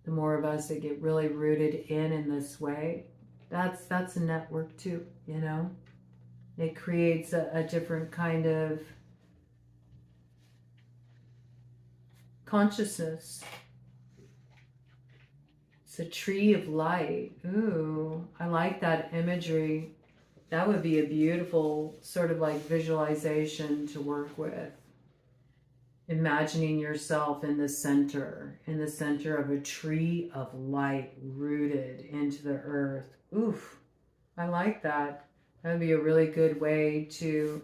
The more of us that get really rooted in this way, that's a network too, you know? It creates a different kind of consciousness. It's a tree of light. Ooh, I like that imagery. That would be a beautiful sort of like visualization to work with. Imagining yourself in the center of a tree of light rooted into the earth. Oof, I like that. That would be a really good way to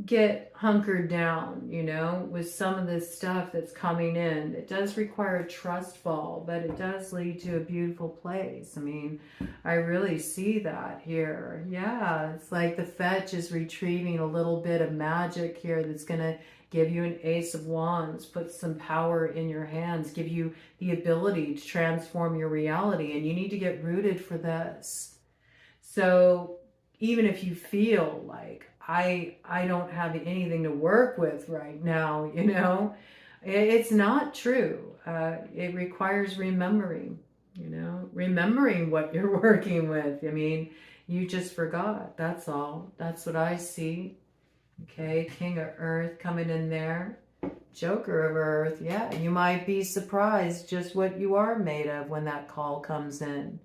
get hunkered down, you know, with some of this stuff that's coming in. It does require a trust fall, but it does lead to a beautiful place. I mean, I really see that here. Yeah, it's like the fetch is retrieving a little bit of magic here that's going to give you an Ace of Wands, put some power in your hands, give you the ability to transform your reality, and you need to get rooted for this. So even if you feel like I don't have anything to work with right now, you know, it's not true. It requires remembering, you know, remembering what you're working with. I mean, you just forgot. That's all. That's what I see. Okay, King of Earth coming in there. Joker of Earth. Yeah, you might be surprised just what you are made of when that call comes in,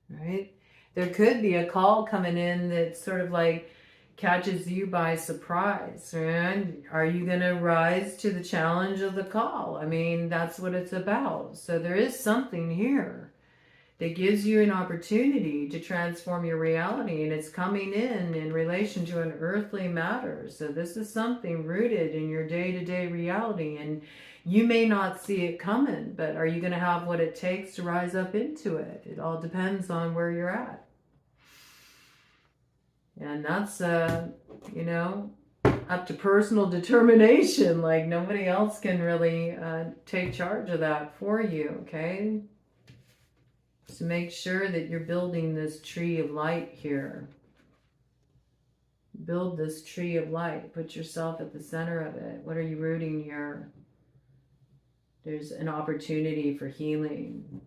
right? There could be a call coming in that sort of like catches you by surprise. And are you going to rise to the challenge of the call? I mean, that's what it's about. So there is something here that gives you an opportunity to transform your reality, and it's coming in relation to an earthly matter. So this is something rooted in your day-to-day reality, and you may not see it coming, but are you going to have what it takes to rise up into it? It all depends on where you're at. And that's, you know, up to personal determination. Like nobody else can really take charge of that for you, okay? So make sure that you're building this tree of light here. Build this tree of light. Put yourself at the center of it. What are you rooting here? There's an opportunity for healing.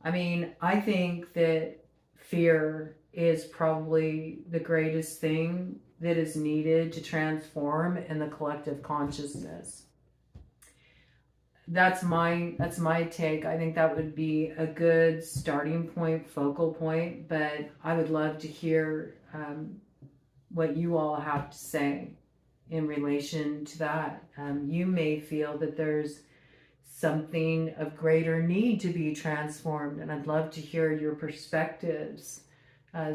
I mean, I think that fear is probably the greatest thing that is needed to transform in the collective consciousness. That's my take. I think that would be a good starting point, focal point, but I would love to hear what you all have to say in relation to that. You may feel that there's something of greater need to be transformed, and I'd love to hear your perspectives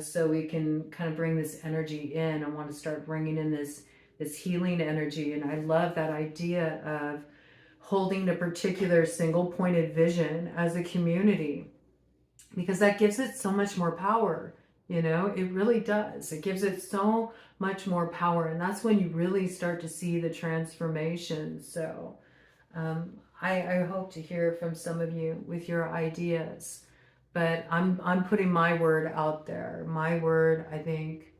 so we can kind of bring this energy in. I want to start bringing in this healing energy, and I love that idea of holding a particular single-pointed vision as a community, because that gives it so much more power. You know, it really does. It gives it so much more power, and that's when you really start to see the transformation. So I hope to hear from some of you with your ideas, but I'm putting my word out there. My word, I think,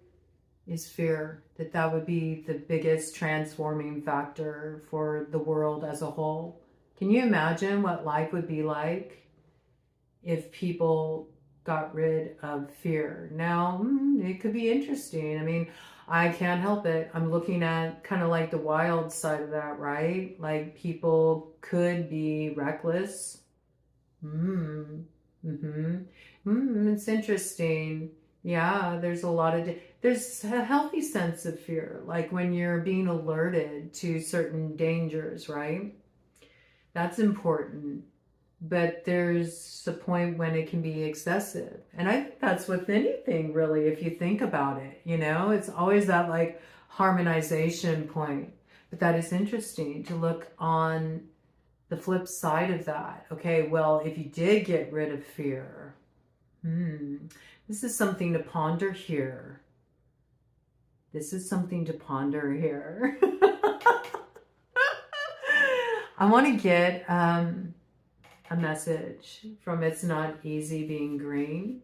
is fear. That would be the biggest transforming factor for the world as a whole. Can you imagine what life would be like if people got rid of fear? Now, it could be interesting. I mean, I can't help it. I'm looking at kind of like the wild side of that, right? Like people could be reckless. It's interesting. Yeah, there's a lot of, there's a healthy sense of fear, like when you're being alerted to certain dangers, right? That's important. But there's a point when it can be excessive. And I think that's with anything, really, if you think about it, you know, it's always that like harmonization point. But that is interesting to look on the flip side of that. Okay, well, if you did get rid of fear, this is something to ponder here. This is something to ponder here. I want to get a message from It's Not Easy Being Green,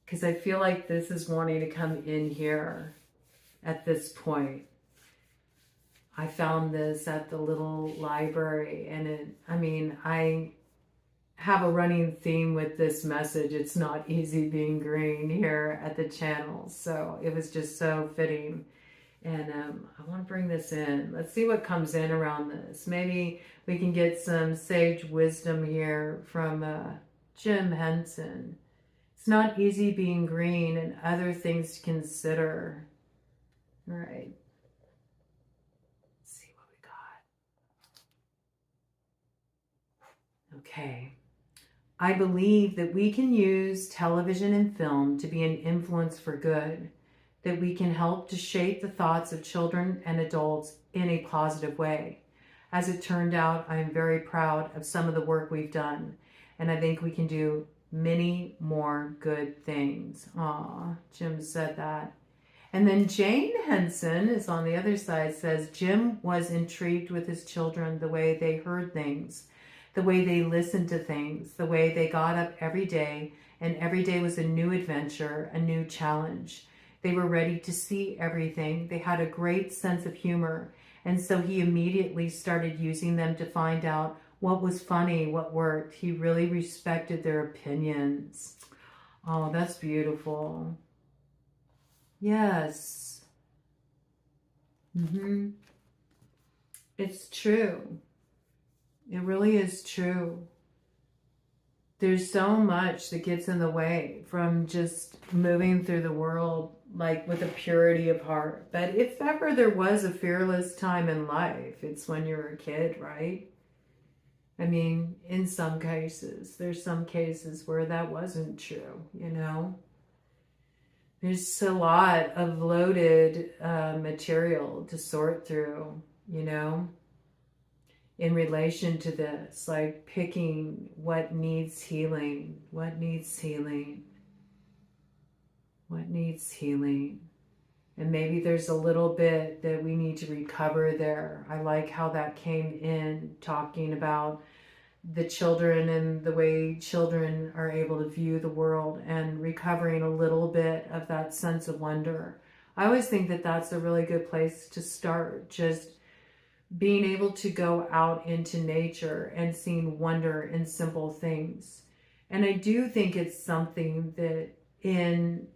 because I feel like this is wanting to come in here at this point. I found this at the little library, and I have a running theme with this message. It's not easy being green here at the channel. So it was just so fitting. And I want to bring this in. Let's see what comes in around this. Maybe we can get some sage wisdom here from Jim Henson. It's not easy being green and other things to consider. All right. Let's see what we got. Okay. I believe that we can use television and film to be an influence for good, that we can help to shape the thoughts of children and adults in a positive way. As it turned out, I am very proud of some of the work we've done, and I think we can do many more good things. Aw, Jim said that. And then Jane Henson is on the other side, says, Jim was intrigued with his children, the way they heard things, the way they listened to things, the way they got up every day, and every day was a new adventure, a new challenge. They were ready to see everything. They had a great sense of humor, and so he immediately started using them to find out what was funny, what worked. He really respected their opinions. Oh, that's beautiful. Yes. It's true. It really is true. There's so much that gets in the way from just moving through the world like with a purity of heart. But if ever there was a fearless time in life, it's when you were a kid, right? I mean, in some cases, there's some cases where that wasn't true, you know? There's a lot of loaded material to sort through, you know? In relation to this, like picking what needs healing, what needs healing, what needs healing. And maybe there's a little bit that we need to recover there. I like how that came in, talking about the children and the way children are able to view the world and recovering a little bit of that sense of wonder. I always think that that's a really good place to start, just being able to go out into nature and seeing wonder in simple things. And I do think it's something that in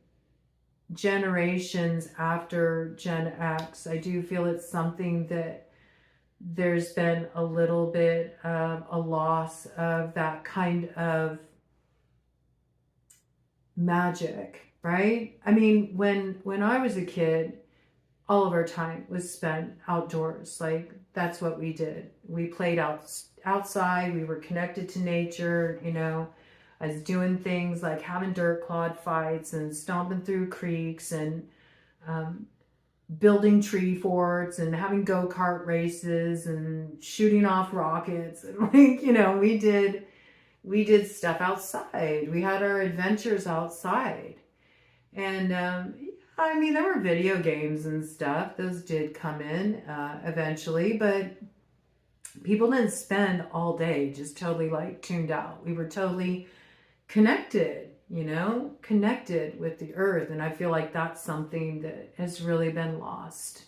generations after Gen X, I do feel it's something that there's been a little bit of a loss of that kind of magic, right? I mean, when I was a kid, all of our time was spent outdoors. Like, that's what we did. We played outside. We were connected to nature, you know. I was doing things like having dirt clod fights and stomping through creeks and building tree forts and having go-kart races and shooting off rockets. And like, you know, we did stuff outside. We had our adventures outside. And I mean, there were video games and stuff. Those did come in eventually, but people didn't spend all day just totally like tuned out. We were totally connected, you know, connected with the earth. And I feel like that's something that has really been lost.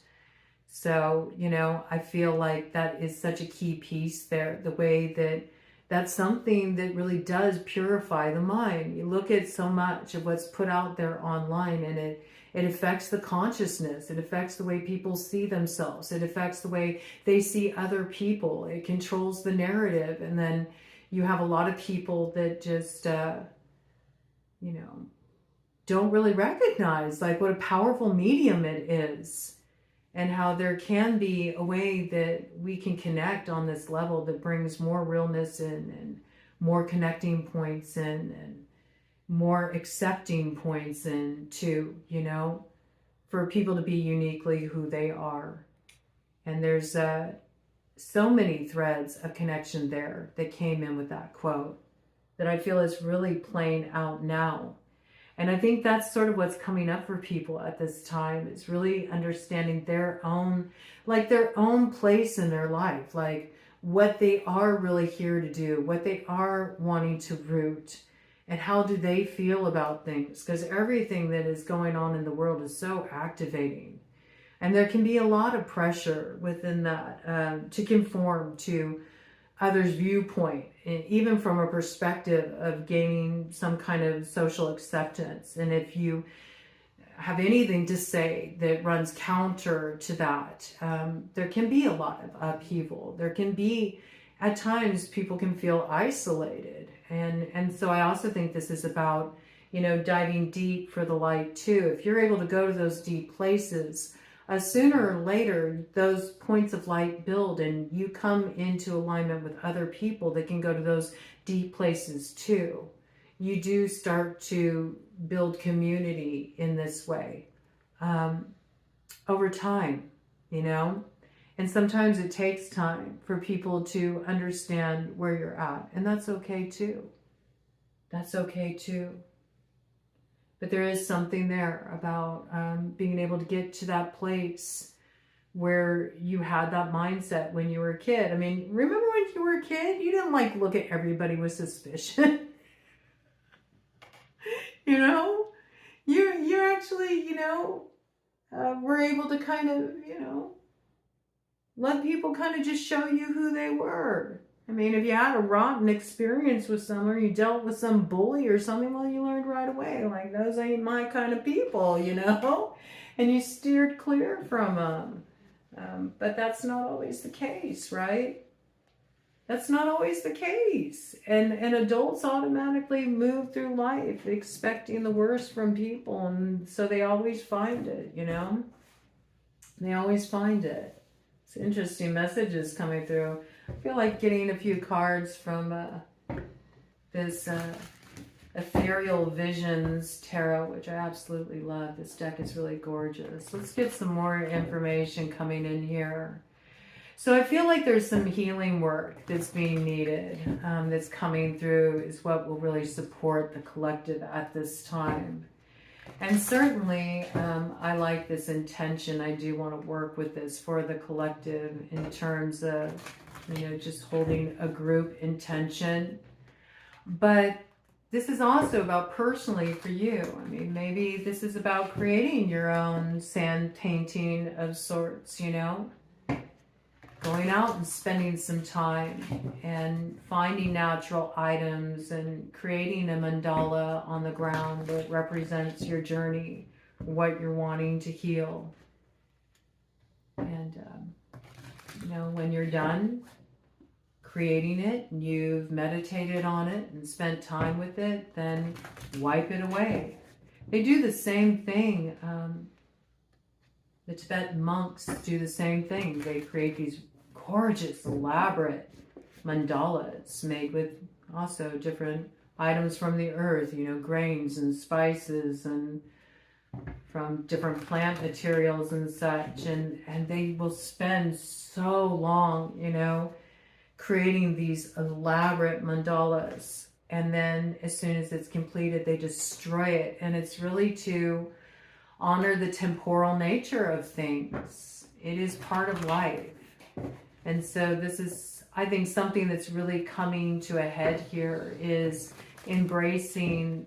So, you know, I feel like that is such a key piece there, the way that that's something that really does purify the mind. You look at so much of what's put out there online, and it affects the consciousness. It affects the way people see themselves. It affects the way they see other people. It controls the narrative. And then you have a lot of people that just, you know, don't really recognize like what a powerful medium it is, and how there can be a way that we can connect on this level that brings more realness in and more connecting points in and more accepting points in too, you know, for people to be uniquely who they are. And there's so many threads of connection there that came in with that quote that I feel is really playing out now. And I think that's sort of what's coming up for people at this time, is really understanding their own place in their life, like what they are really here to do, what they are wanting to root, and how do they feel about things? Because everything that is going on in the world is so activating. And there can be a lot of pressure within that to conform to others' viewpoint, even from a perspective of gaining some kind of social acceptance. And if you have anything to say that runs counter to that, there can be a lot of upheaval. There can be, at times, people can feel isolated. And so I also think this is about, you know, diving deep for the light too. If you're able to go to those deep places, sooner or later, those points of light build and you come into alignment with other people that can go to those deep places too. You do start to build community in this way over time, you know? And sometimes it takes time for people to understand where you're at. And that's okay too. That's okay too. But there is something there about being able to get to that place where you had that mindset when you were a kid. I mean, remember when you were a kid? You didn't like look at everybody with suspicion. You know? You actually, you know, were able to kind of, you know, let people kind of just show you who they were. I mean, if you had a rotten experience with someone, or you dealt with some bully or something, well, you learned right away, like, those ain't my kind of people, you know? And you steered clear from them. But that's not always the case, right? That's not always the case. And adults automatically move through life expecting the worst from people. And so they always find it, you know? They always find it. It's interesting messages coming through. I feel like getting a few cards from this Ethereal Visions Tarot, which I absolutely love. This deck is really gorgeous. Let's get some more information coming in here. So I feel like there's some healing work that's being needed, that's coming through, is what will really support the collective at this time. And certainly, I like this intention. I do want to work with this for the collective in terms of, you know, just holding a group intention. But this is also about personally for you. I mean, maybe this is about creating your own sand painting of sorts, you know? Going out and spending some time and finding natural items and creating a mandala on the ground that represents your journey, what you're wanting to heal. And, you know, when you're done creating it and you've meditated on it and spent time with it, then wipe it away. They do the same thing. The Tibetan monks do the same thing. They create these gorgeous, elaborate mandalas made with also different items from the earth, you know, grains and spices and from different plant materials and such. And they will spend so long, you know, creating these elaborate mandalas. And then as soon as it's completed, they destroy it. And it's really to honor the temporal nature of things. It is part of life. And so this is, I think, something that's really coming to a head here is embracing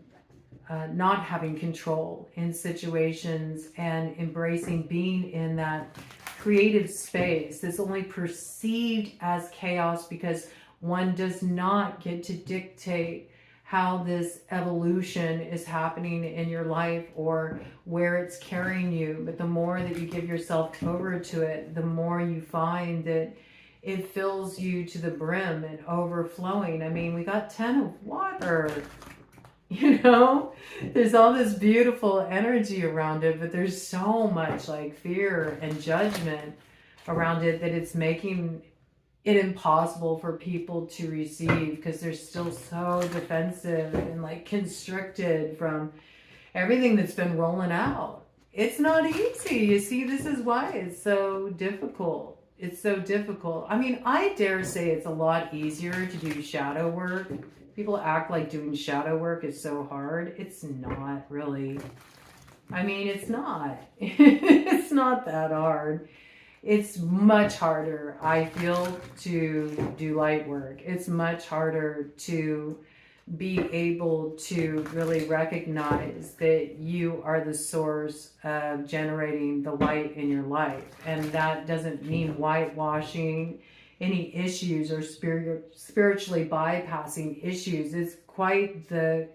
not having control in situations and embracing being in that creative space that's only perceived as chaos because one does not get to dictate how this evolution is happening in your life or where it's carrying you. But the more that you give yourself over to it, the more you find that it fills you to the brim and overflowing. I mean, we got 10 of water, you know? There's all this beautiful energy around it, but there's so much like fear and judgment around it that it's making it impossible for people to receive because they're still so defensive and like constricted from everything that's been rolling out. It's not easy. You see, this is why it's so difficult. It's so difficult. I mean, I dare say it's a lot easier to do shadow work. People act like doing shadow work is so hard. It's not really. I mean, it's not. It's not that hard. It's much harder, I feel, to do light work. It's much harder to be able to really recognize that you are the source of generating the light in your life. And that doesn't mean whitewashing. any issues or spiritually bypassing issues. It's quite the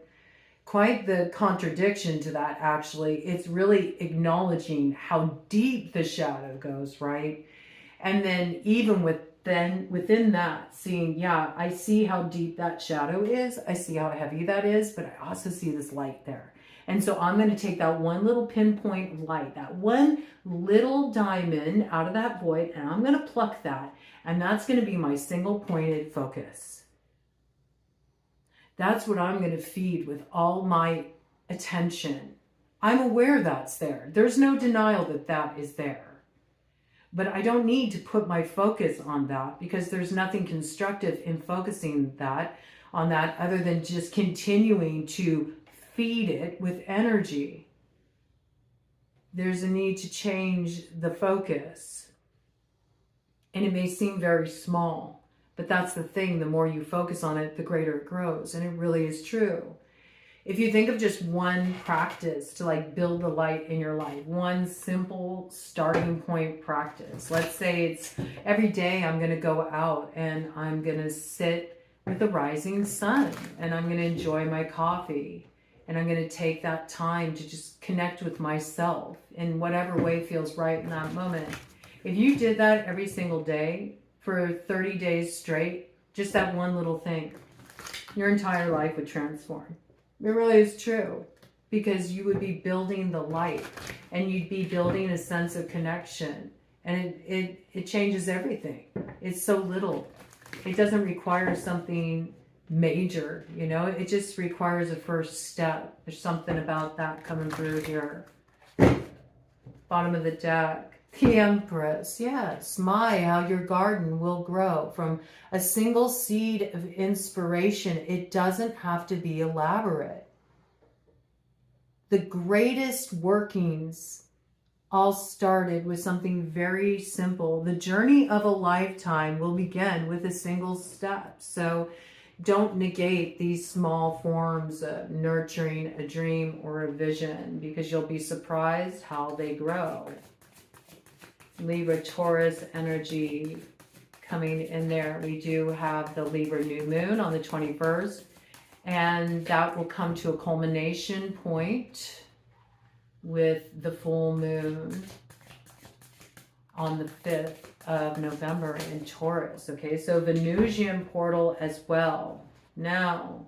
contradiction to that, actually. It's really acknowledging how deep the shadow goes, right? And then even within that, seeing, yeah, I see how deep that shadow is. I see how heavy that is, but I also see this light there. And so I'm going to take that one little pinpoint of light, that one little diamond out of that void, and I'm going to pluck that. And that's going to be my single pointed focus. That's what I'm going to feed with all my attention. I'm aware that's there. There's no denial that that is there. But I don't need to put my focus on that, because there's nothing constructive in focusing on that other than just continuing to feed it with energy. There's a need to change the focus. And it may seem very small, but that's the thing. The more you focus on it, the greater it grows. And it really is true. If you think of just one practice to like build the light in your life, one simple starting point practice. Let's say it's every day I'm going to go out and I'm going to sit with the rising sun and I'm going to enjoy my coffee. And I'm going to take that time to just connect with myself in whatever way feels right in that moment. If you did that every single day for 30 days straight, just that one little thing, your entire life would transform. It really is true, because you would be building the light and you'd be building a sense of connection, and it changes everything. It's so little. It doesn't require something major, you know, it just requires a first step. There's something about that coming through here. Bottom of the deck. The Empress, yes. My, how your garden will grow from a single seed of inspiration. It doesn't have to be elaborate. The greatest workings all started with something very simple. The journey of a lifetime will begin with a single step. So don't negate these small forms of nurturing a dream or a vision, because you'll be surprised how they grow. Libra Taurus energy coming in there. We do have the Libra new moon on the 21st, and that will come to a culmination point with the full moon on the 5th of November in Taurus. Okay, so Venusian portal as well. Now,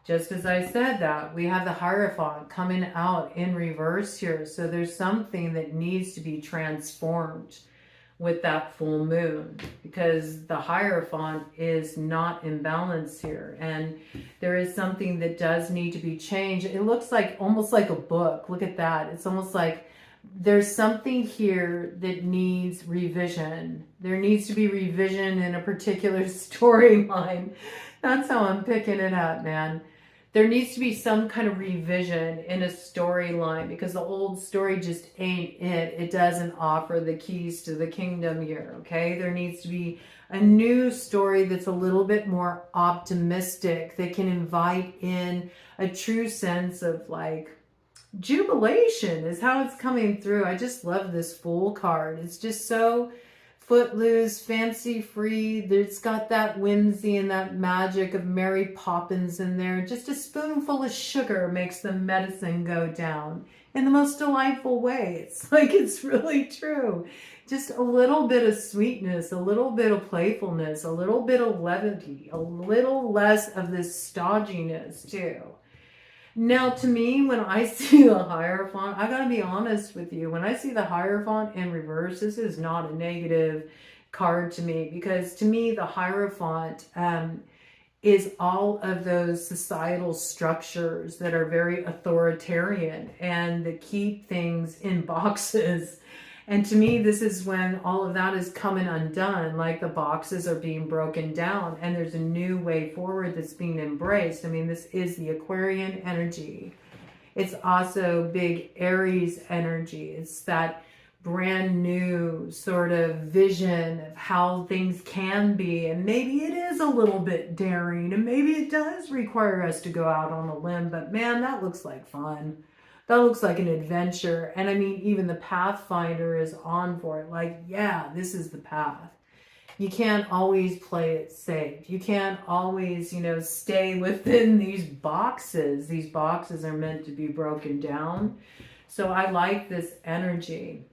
just as I said that, we have the Hierophant coming out in reverse here. So there's something that needs to be transformed with that full moon, because the Hierophant is not in balance here. And there is something that does need to be changed. It looks like almost like a book. Look at that. It's almost like there's something here that needs revision. There needs to be revision in a particular storyline. That's how I'm picking it up, man. There needs to be some kind of revision in a storyline, because the old story just ain't it. It doesn't offer the keys to the kingdom here, okay? There needs to be a new story that's a little bit more optimistic, that can invite in a true sense of like jubilation is how it's coming through. I just love this Fool card. It's just so footloose, fancy free. It's got that whimsy and that magic of Mary Poppins in there. Just a spoonful of sugar makes the medicine go down in the most delightful way. It's like, it's really true. Just a little bit of sweetness, a little bit of playfulness, a little bit of levity, a little less of this stodginess too. Now, to me, when I see the Hierophant, I gotta be honest with you. When I see the Hierophant in reverse, this is not a negative card to me, because to me, the Hierophant is all of those societal structures that are very authoritarian and that keep things in boxes. And to me, this is when all of that is coming undone, like the boxes are being broken down and there's a new way forward that's being embraced. I mean, this is the Aquarian energy. It's also big Aries energy. It's that brand new sort of vision of how things can be. And maybe it is a little bit daring, and maybe it does require us to go out on a limb, but man, that looks like fun. That looks like an adventure. And I mean, even the Pathfinder is on for it. Like, yeah, this is the path. You can't always play it safe. You can't always, you know, stay within these boxes. These boxes are meant to be broken down. So I like this energy.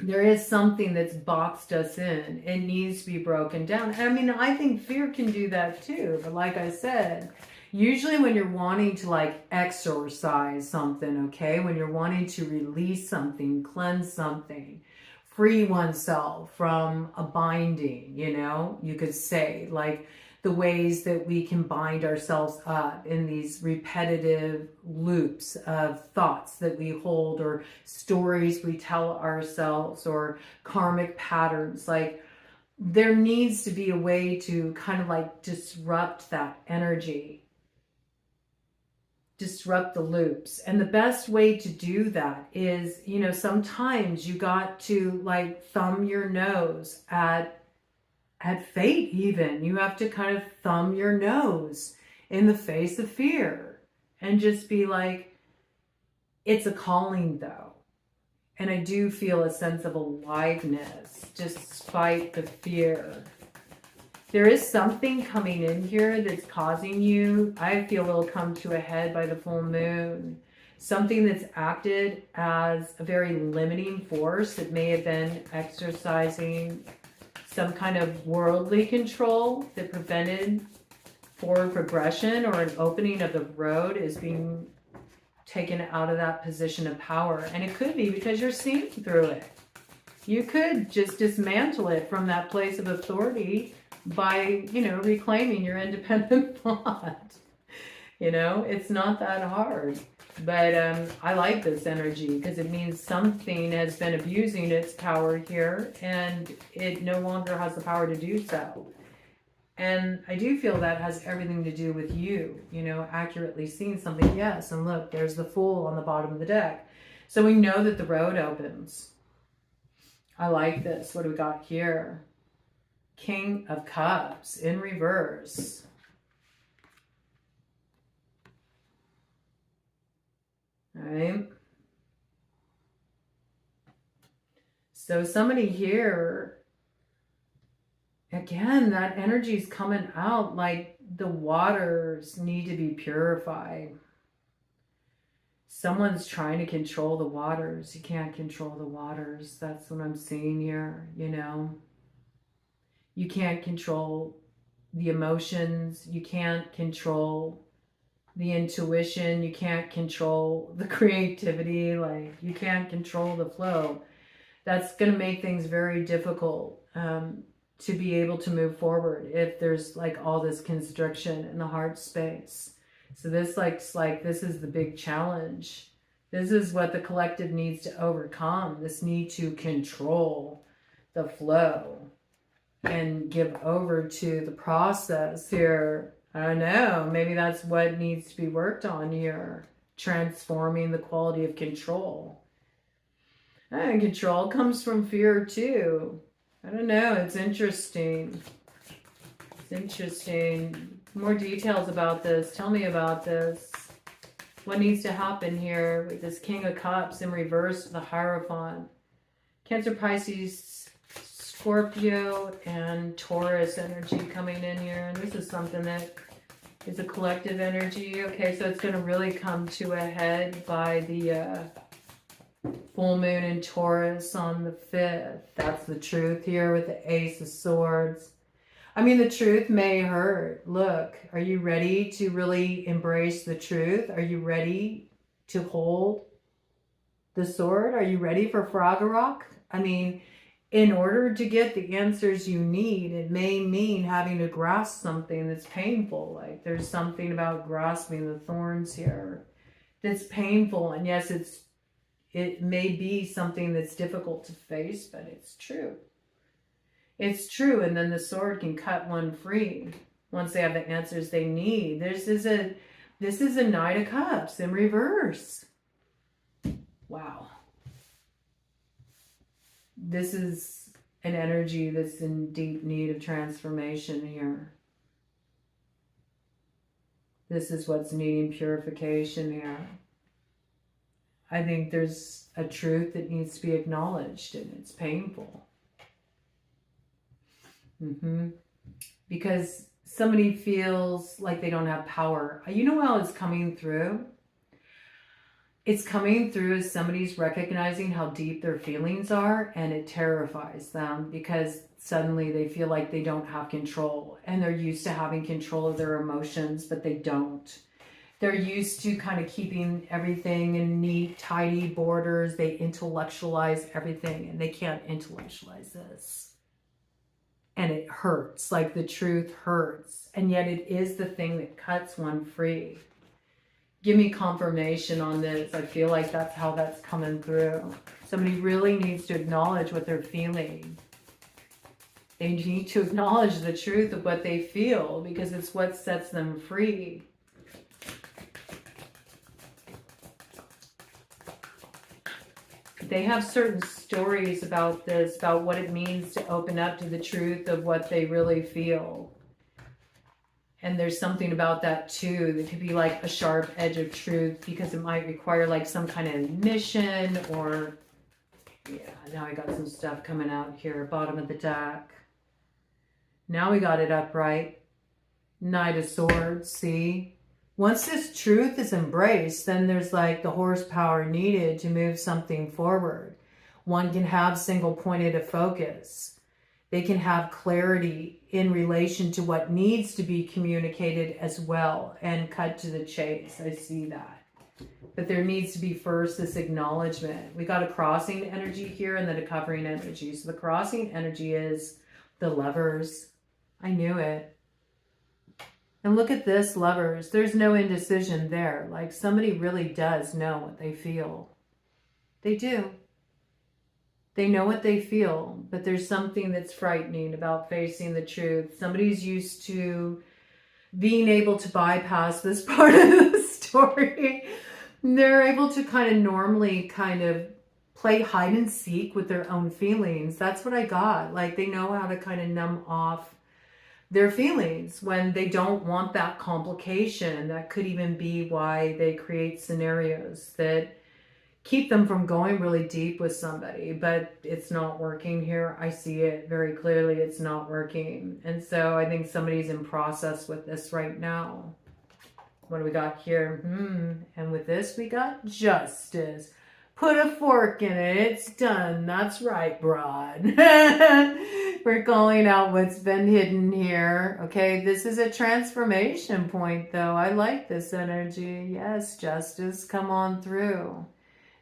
There is something that's boxed us in. It needs to be broken down. I mean, I think fear can do that too. But like I said, usually when you're wanting to like exorcise something, okay, when you're wanting to release something, cleanse something, free oneself from a binding, you know, you could say, like the ways that we can bind ourselves up in these repetitive loops of thoughts that we hold, or stories we tell ourselves, or karmic patterns. Like, there needs to be a way to kind of like disrupt that energy, disrupt the loops. And the best way to do that is, you know, sometimes you got to like thumb your nose at fate. Even you have to kind of thumb your nose in the face of fear and just be like, it's a calling though. And I do feel a sense of aliveness despite the fear. There is something coming in here that's causing you, I feel it'll come to a head by the full moon. Something that's acted as a very limiting force that may have been exercising some kind of worldly control that prevented forward progression, or an opening of the road is being taken out of that position of power. And it could be because you're seeing through it. You could just dismantle it from that place of authority by, you know, reclaiming your independent thought. You know, it's not that hard. But I like this energy because it means something has been abusing its power here, and it no longer has the power to do so. And I do feel that has everything to do with you, you know, accurately seeing something. Yes, and look, there's the Fool on the bottom of the deck. So we know that the road opens. I like this. What do we got here? King of Cups in reverse. All right. So somebody here, again, that energy is coming out like the waters need to be purified. Someone's trying to control the waters. You can't control the waters. That's what I'm seeing here, you know. You can't control the emotions. You can't control the intuition. You can't control the creativity. Like, you can't control the flow. That's going to make things very difficult to be able to move forward if there's like all this constriction in the heart space. So this like this is the big challenge. This is what the collective needs to overcome. This need to control the flow and give over to the process here. I don't know, maybe that's what needs to be worked on here. Transforming the quality of control. And control comes from fear too. I don't know, it's interesting. It's interesting. More details about this. Tell me about this. What needs to happen here with this King of Cups in reverse, the Hierophant? Cancer, Pisces, Scorpio, and Taurus energy coming in here. And this is something that is a collective energy. Okay, so it's going to really come to a head by the full moon in Taurus on the 5th. That's the truth here with the Ace of Swords. I mean, the truth may hurt. Look, are you ready to really embrace the truth? Are you ready to hold the sword? Are you ready for Froggerrock? I mean, in order to get the answers you need, it may mean having to grasp something that's painful. Like, there's something about grasping the thorns here that's painful. And yes, it may be something that's difficult to face, but it's true. It's true. And then the sword can cut one free once they have the answers they need. This is a Knight of Cups in reverse. Wow. This is an energy that's in deep need of transformation here. This is what's needing purification here. I think there's a truth that needs to be acknowledged, and it's painful. Because somebody feels like they don't have power. You know how it's coming through? It's coming through as somebody's recognizing how deep their feelings are, and it terrifies them because suddenly they feel like they don't have control, and they're used to having control of their emotions, but they don't. They're used to kind of keeping everything in neat, tidy borders. They intellectualize everything, and they can't intellectualize this. And it hurts, like the truth hurts. And yet it is the thing that cuts one free. Give me confirmation on this. I feel like that's how that's coming through. Somebody really needs to acknowledge what they're feeling. They need to acknowledge the truth of what they feel because it's what sets them free. They have certain stories about this, about what it means to open up to the truth of what they really feel. And there's something about that too that could be like a sharp edge of truth because it might require like some kind of admission or, yeah, now I got some stuff coming out here, bottom of the deck. Now we got it upright. Knight of Swords, see? Once this truth is embraced, then there's like the horsepower needed to move something forward. One can have single pointed of focus. They can have clarity in relation to what needs to be communicated as well and cut to the chase. I see that. But there needs to be first this acknowledgement. We got a crossing energy here and then a covering energy. So the crossing energy is the Lovers. I knew it. And look at this, Lovers. There's no indecision there. Like somebody really does know what they feel. They do. They know what they feel, but there's something that's frightening about facing the truth. Somebody's used to being able to bypass this part of the story. They're able to kind of normally kind of play hide and seek with their own feelings. That's what I got. Like they know how to kind of numb off their feelings when they don't want that complication. That could even be why they create scenarios that keep them from going really deep with somebody, but it's not working here. I see it very clearly. It's not working. And so I think somebody's in process with this right now. What do we got here? And with this, we got Justice. Put a fork in it. It's done. That's right, broad. We're calling out what's been hidden here. Okay, this is a transformation point, though. I like this energy. Yes, Justice, come on through.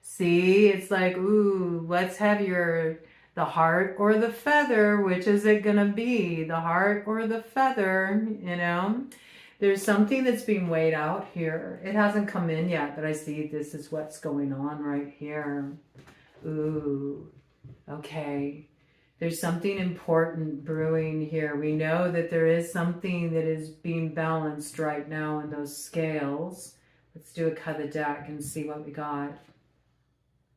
See, it's like, ooh, what's heavier, the heart or the feather? Which is it going to be, the heart or the feather? You know, there's something that's being weighed out here. It hasn't come in yet, but I see this is what's going on right here. Ooh, okay. There's something important brewing here. We know that there is something that is being balanced right now in those scales. Let's do a cut of the deck and see what we got.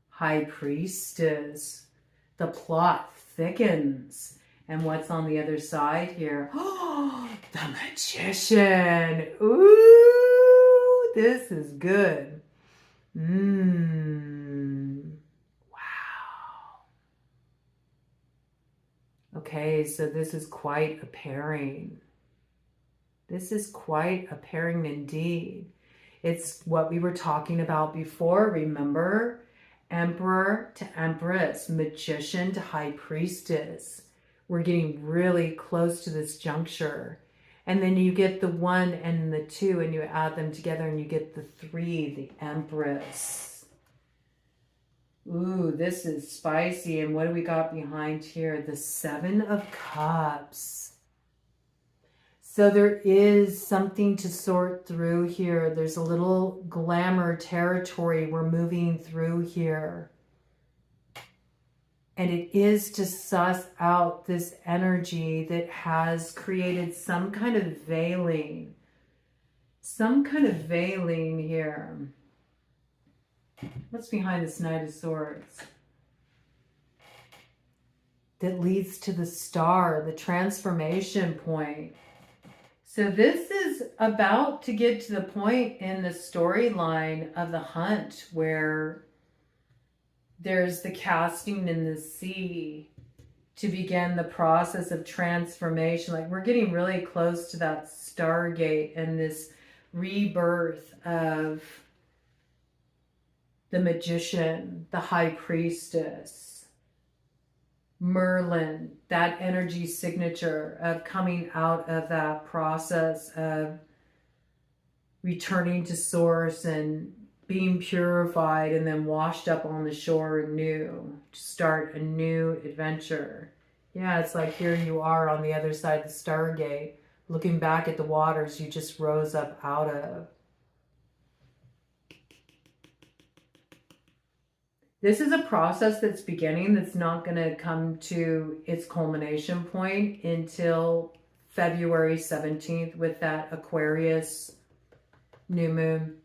High Priestess. The plot thickens. And what's on the other side here? Oh, the Magician. Ooh, this is good. Wow. Okay, so this is quite a pairing. This is quite a pairing indeed. It's what we were talking about before, remember? Emperor to Empress, Magician to High Priestess. We're getting really close to this juncture. And then you get the 1 and the 2 and you add them together and you get the 3, the Empress. Ooh, this is spicy. And what do we got behind here? The 7 of Cups. So there is something to sort through here. There's a little glamour territory we're moving through here. And it is to suss out this energy that has created some kind of veiling. Some kind of veiling here. What's behind this Knight of Swords? That leads to the star, the transformation point. So this is about to get to the point in the storyline of the hunt where there's the casting in the sea to begin the process of transformation. Like we're getting really close to that Stargate and this rebirth of the magician, the high priestess, Merlin, that energy signature of coming out of that process of returning to source and being purified and then washed up on the shore anew to start a new adventure. Yeah, it's like here you are on the other side of the Stargate, looking back at the waters you just rose up out of. This is a process that's beginning that's not going to come to its culmination point until February 17th with that Aquarius new moon.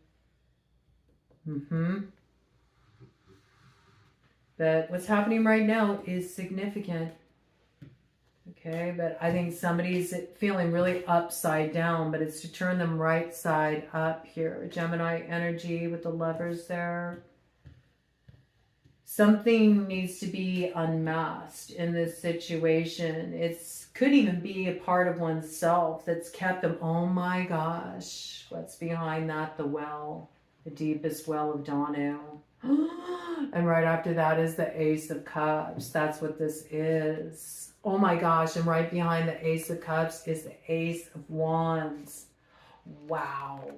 But what's happening right now is significant. Okay, but I think somebody's feeling really upside down, but it's to turn them right side up here. Gemini energy with the Lovers there. Something needs to be unmasked in this situation. It could even be a part of oneself that's kept them. Oh my gosh, what's behind that? The well, the deepest well of Danu. And right after that is the Ace of Cups. That's what this is. Oh my gosh, and right behind the Ace of Cups is the Ace of Wands. Wow.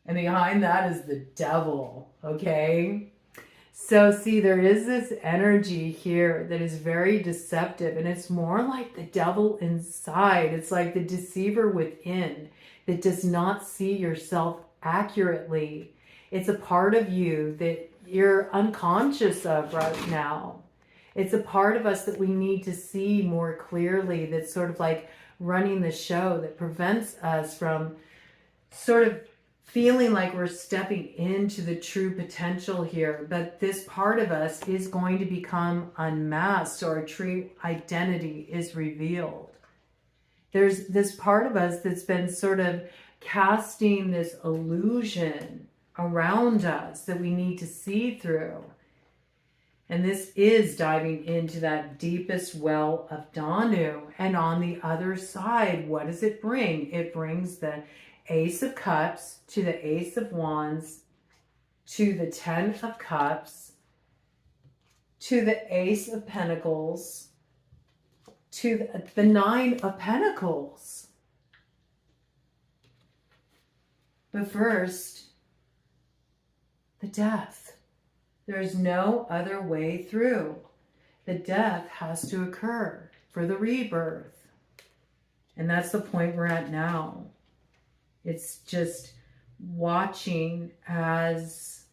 And behind that is the Devil, okay? So see, there is this energy here that is very deceptive, and it's more like the devil inside. It's like the deceiver within that does not see yourself accurately. It's a part of you that you're unconscious of right now. It's a part of us that we need to see more clearly, that's sort of like running the show, that prevents us from sort of feeling like we're stepping into the true potential here. But this part of us is going to become unmasked, so our true identity is revealed. There's this part of us that's been sort of casting this illusion around us that we need to see through. And this is diving into that deepest well of Danu. And on the other side, what does it bring? It brings the Ace of Cups to the Ace of Wands, to the Ten of Cups, to the Ace of Pentacles, to the Nine of Pentacles. But first, the death. There's no other way through. The death has to occur for the rebirth. And that's the point we're at now. It's just watching as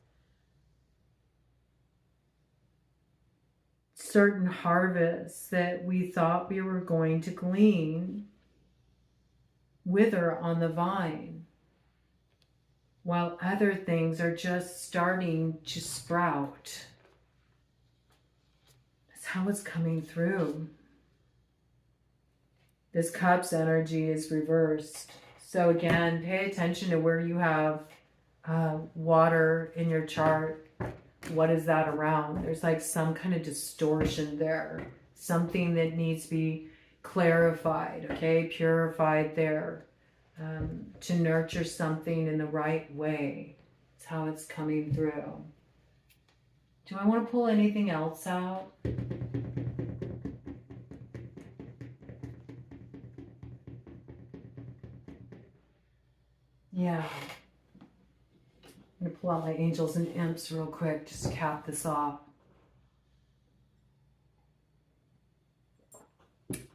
certain harvests that we thought we were going to glean wither on the vine, while other things are just starting to sprout. That's how it's coming through. This Cups energy is reversed. So again, pay attention to where you have water in your chart. What is that around? There's like some kind of distortion there. Something that needs to be clarified, okay? Purified there. To nurture something in the right way. That's how it's coming through. Do I want to pull anything else out? Yeah. I'm going to pull out my angels and imps real quick, just to cap this off.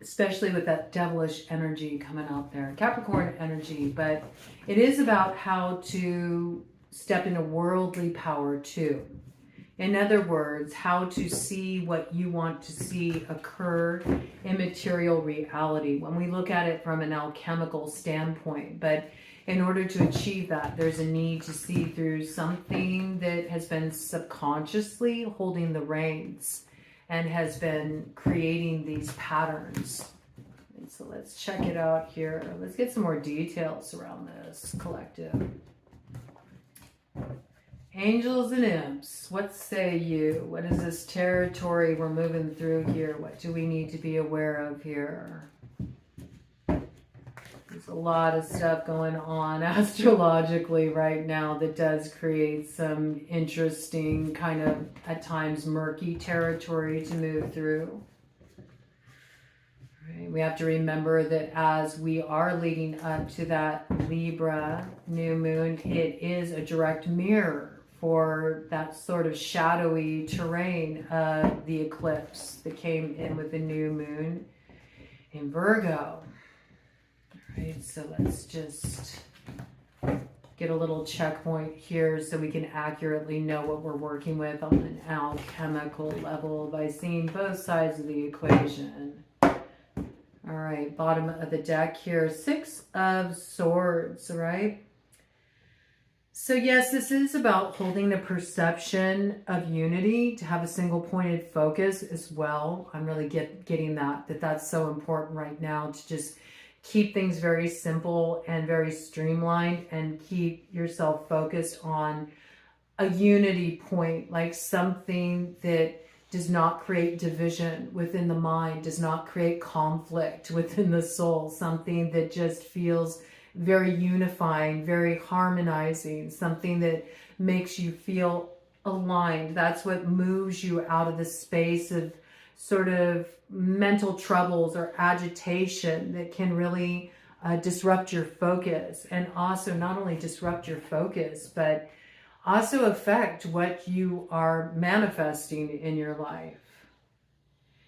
Especially with that devilish energy coming out there. Capricorn energy, but it is about how to step into worldly power too. In other words, how to see what you want to see occur in material reality. When we look at it from an alchemical standpoint, but in order to achieve that, there's a need to see through something that has been subconsciously holding the reins and has been creating these patterns. And so let's check it out here. Let's get some more details around this collective. Angels and imps, what say you? What is this territory we're moving through here? What do we need to be aware of here? There's a lot of stuff going on astrologically right now that does create some interesting, kind of at times murky territory to move through. Right. We have to remember that as we are leading up to that Libra new moon, it is a direct mirror for that sort of shadowy terrain of the eclipse that came in with the new moon in Virgo. All right, so let's just get a little checkpoint here so we can accurately know what we're working with on an alchemical level by seeing both sides of the equation. All right, bottom of the deck here, 6 of Swords, right? So yes, this is about holding the perception of unity, to have a single pointed focus as well. I'm really getting that's so important right now, to just keep things very simple and very streamlined and keep yourself focused on a unity point, like something that does not create division within the mind, does not create conflict within the soul, something that just feels very unifying, very harmonizing, something that makes you feel aligned. That's what moves you out of the space of sort of mental troubles or agitation that can really disrupt your focus, and also not only disrupt your focus, but also affect what you are manifesting in your life.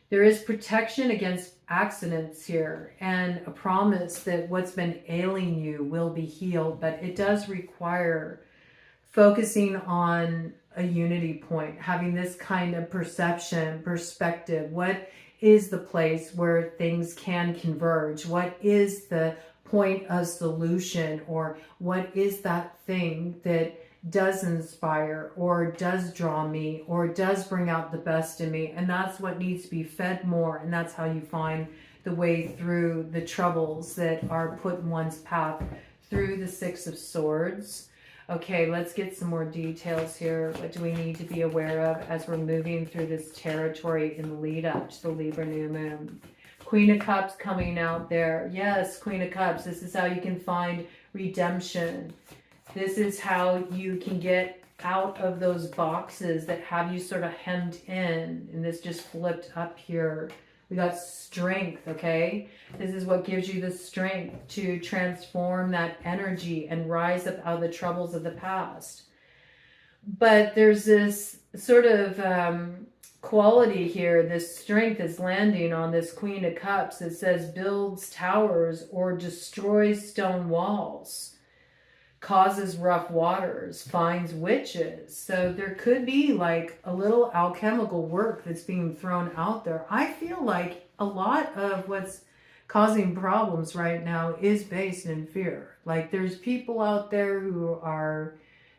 There is protection against accidents here and a promise that what's been ailing you will be healed, but it does require focusing on a unity point, having this kind of perspective. What is the place where things can converge? What is the point of solution? Or what is that thing that does inspire or does draw me or does bring out the best in me? And that's what needs to be fed more, and that's how you find the way through the troubles that are put in one's path through the 6 of Swords. Okay, let's get some more details here. What do we need to be aware of as we're moving through this territory in the lead up to the Libra new moon? Queen of Cups coming out there. Yes, Queen of Cups. This is how you can find redemption. This is how you can get out of those boxes that have you sort of hemmed in. And this just flipped up here. We got strength, okay? This is what gives you the strength to transform that energy and rise up out of the troubles of the past. But there's this sort of quality here. This strength is landing on this Queen of Cups. It says builds towers or destroys stone walls, causes rough waters, finds witches. So there could be like a little alchemical work that's being thrown out there. I feel like a lot of what's causing problems right now is based in fear. Like there's people out there who are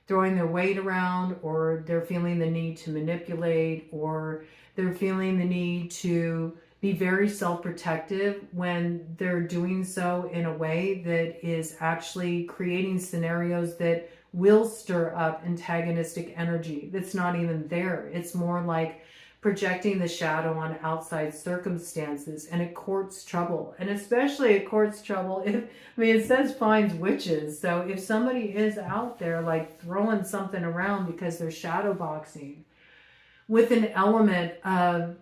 throwing their weight around, or they're feeling the need to manipulate, or they're feeling the need to be very self-protective when they're doing so in a way that is actually creating scenarios that will stir up antagonistic energy that's not even there. It's more like projecting the shadow on outside circumstances, and it courts trouble. And especially it courts trouble if, it says finds witches. So if somebody is out there like throwing something around because they're shadow boxing with an element of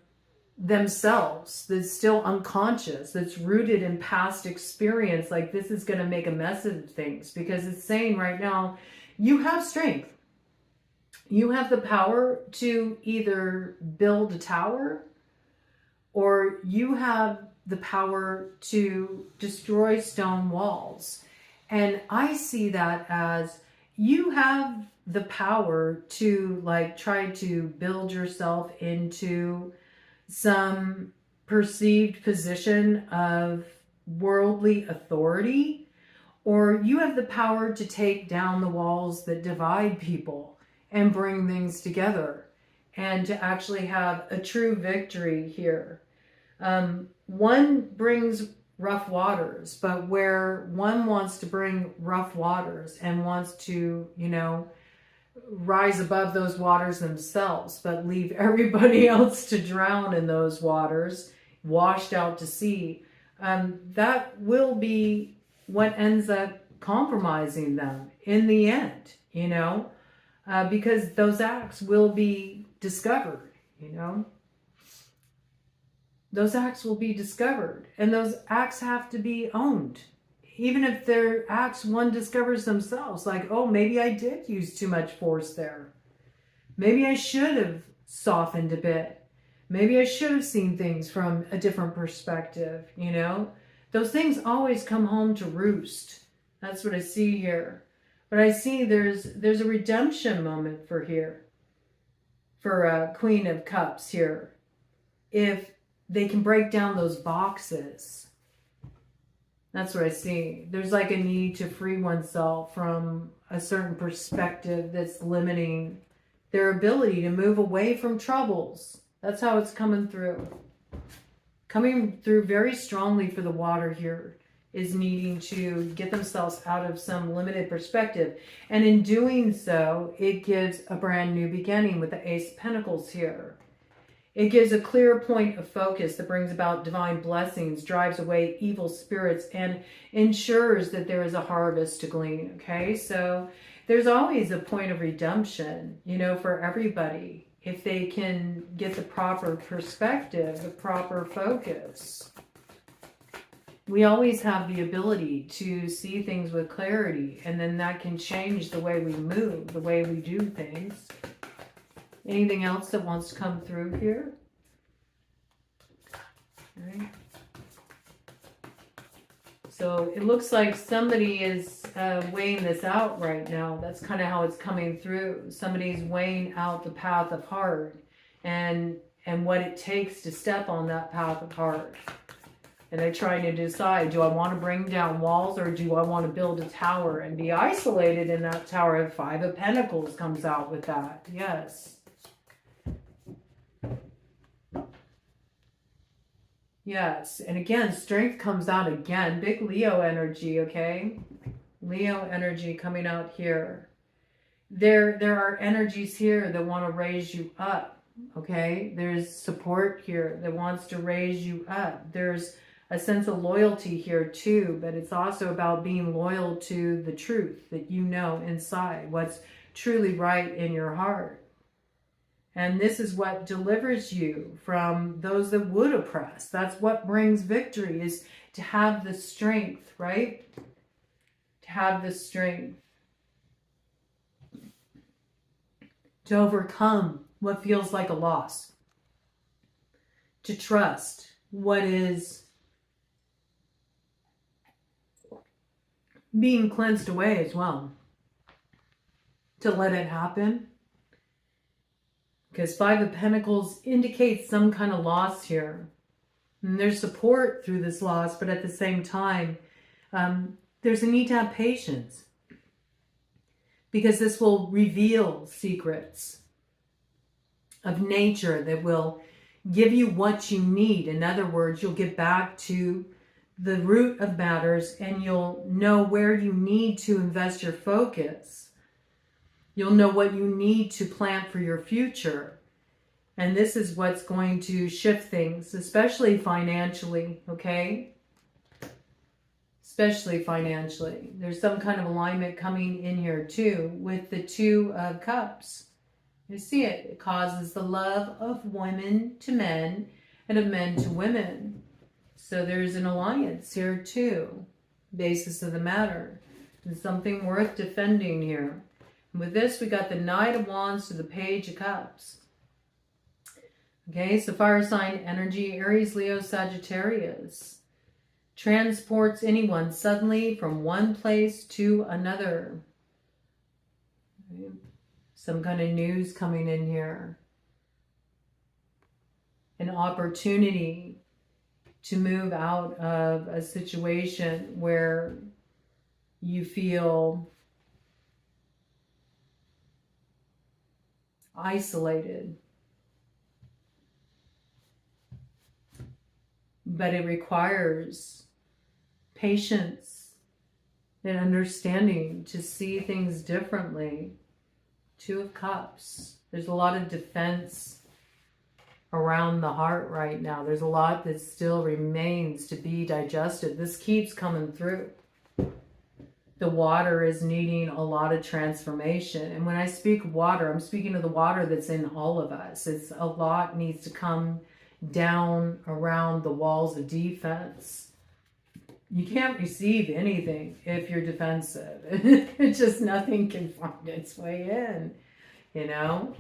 themselves that's still unconscious, that's rooted in past experience, like this is going to make a mess of things, because it's saying right now, you have strength. You have the power to either build a tower, or you have the power to destroy stone walls. And I see that as you have the power to like try to build yourself into some perceived position of worldly authority, or you have the power to take down the walls that divide people and bring things together and to actually have a true victory here. One brings rough waters, but where one wants to bring rough waters and wants to, rise above those waters themselves, but leave everybody else to drown in those waters, washed out to sea. That will be what ends up compromising them in the end, you know, because those acts will be discovered, you know. Those acts will be discovered, and those acts have to be owned. Even if they're acts one discovers themselves, like, oh, maybe I did use too much force there. Maybe I should have softened a bit. Maybe I should have seen things from a different perspective, you know? Those things always come home to roost. That's what I see here. But I see there's a redemption moment for here. For Queen of Cups here. If they can break down those boxes. That's what I see. There's like a need to free oneself from a certain perspective that's limiting their ability to move away from troubles. That's how it's coming through. Coming through very strongly for the water here is needing to get themselves out of some limited perspective. And in doing so, it gives a brand new beginning with the Ace of Pentacles here. It gives a clear point of focus that brings about divine blessings, drives away evil spirits, and ensures that there is a harvest to glean, okay? So there's always a point of redemption, you know, for everybody, if they can get the proper perspective, the proper focus. We always have the ability to see things with clarity, and then that can change the way we move, the way we do things. Anything else that wants to come through here? All right. So it looks like somebody is weighing this out right now. That's kind of how it's coming through. Somebody's weighing out the path of heart and what it takes to step on that path of heart. And they're trying to decide, do I want to bring down walls or do I want to build a tower and be isolated in that tower? Five of Pentacles comes out with that. Yes. Yes, and again, strength comes out again. Big Leo energy, okay? Leo energy coming out here. There are energies here that want to raise you up, okay? There's support here that wants to raise you up. There's a sense of loyalty here too, but it's also about being loyal to the truth that you know inside, what's truly right in your heart. And this is what delivers you from those that would oppress. That's what brings victory, is to have the strength, right? To have the strength to overcome what feels like a loss. To trust what is being cleansed away as well. To let it happen. Because Five of Pentacles indicates some kind of loss here. And there's support through this loss, but at the same time, there's a need to have patience. Because this will reveal secrets of nature that will give you what you need. In other words, you'll get back to the root of matters and you'll know where you need to invest your focus. You'll know what you need to plan for your future. And this is what's going to shift things, especially financially, okay? Especially financially. There's some kind of alignment coming in here too with the Two of Cups. You see it. It causes the love of women to men and of men to women. So there's an alliance here too. Basis of the matter. There's something worth defending here. With this, we got the Knight of Wands to the Page of Cups. Okay, so fire sign energy, Aries, Leo, Sagittarius. Transports anyone suddenly from one place to another. Okay. Some kind of news coming in here. An opportunity to move out of a situation where you feel isolated. But it requires patience and understanding to see things differently, Two of Cups. There's a lot of defense around the heart right now. There's a lot that still remains to be digested. This keeps coming through. The water is needing a lot of transformation. And when I speak water, I'm speaking of the water that's in all of us. It's a lot needs to come down around the walls of defense. You can't receive anything if you're defensive. It's just nothing can find its way in, you know?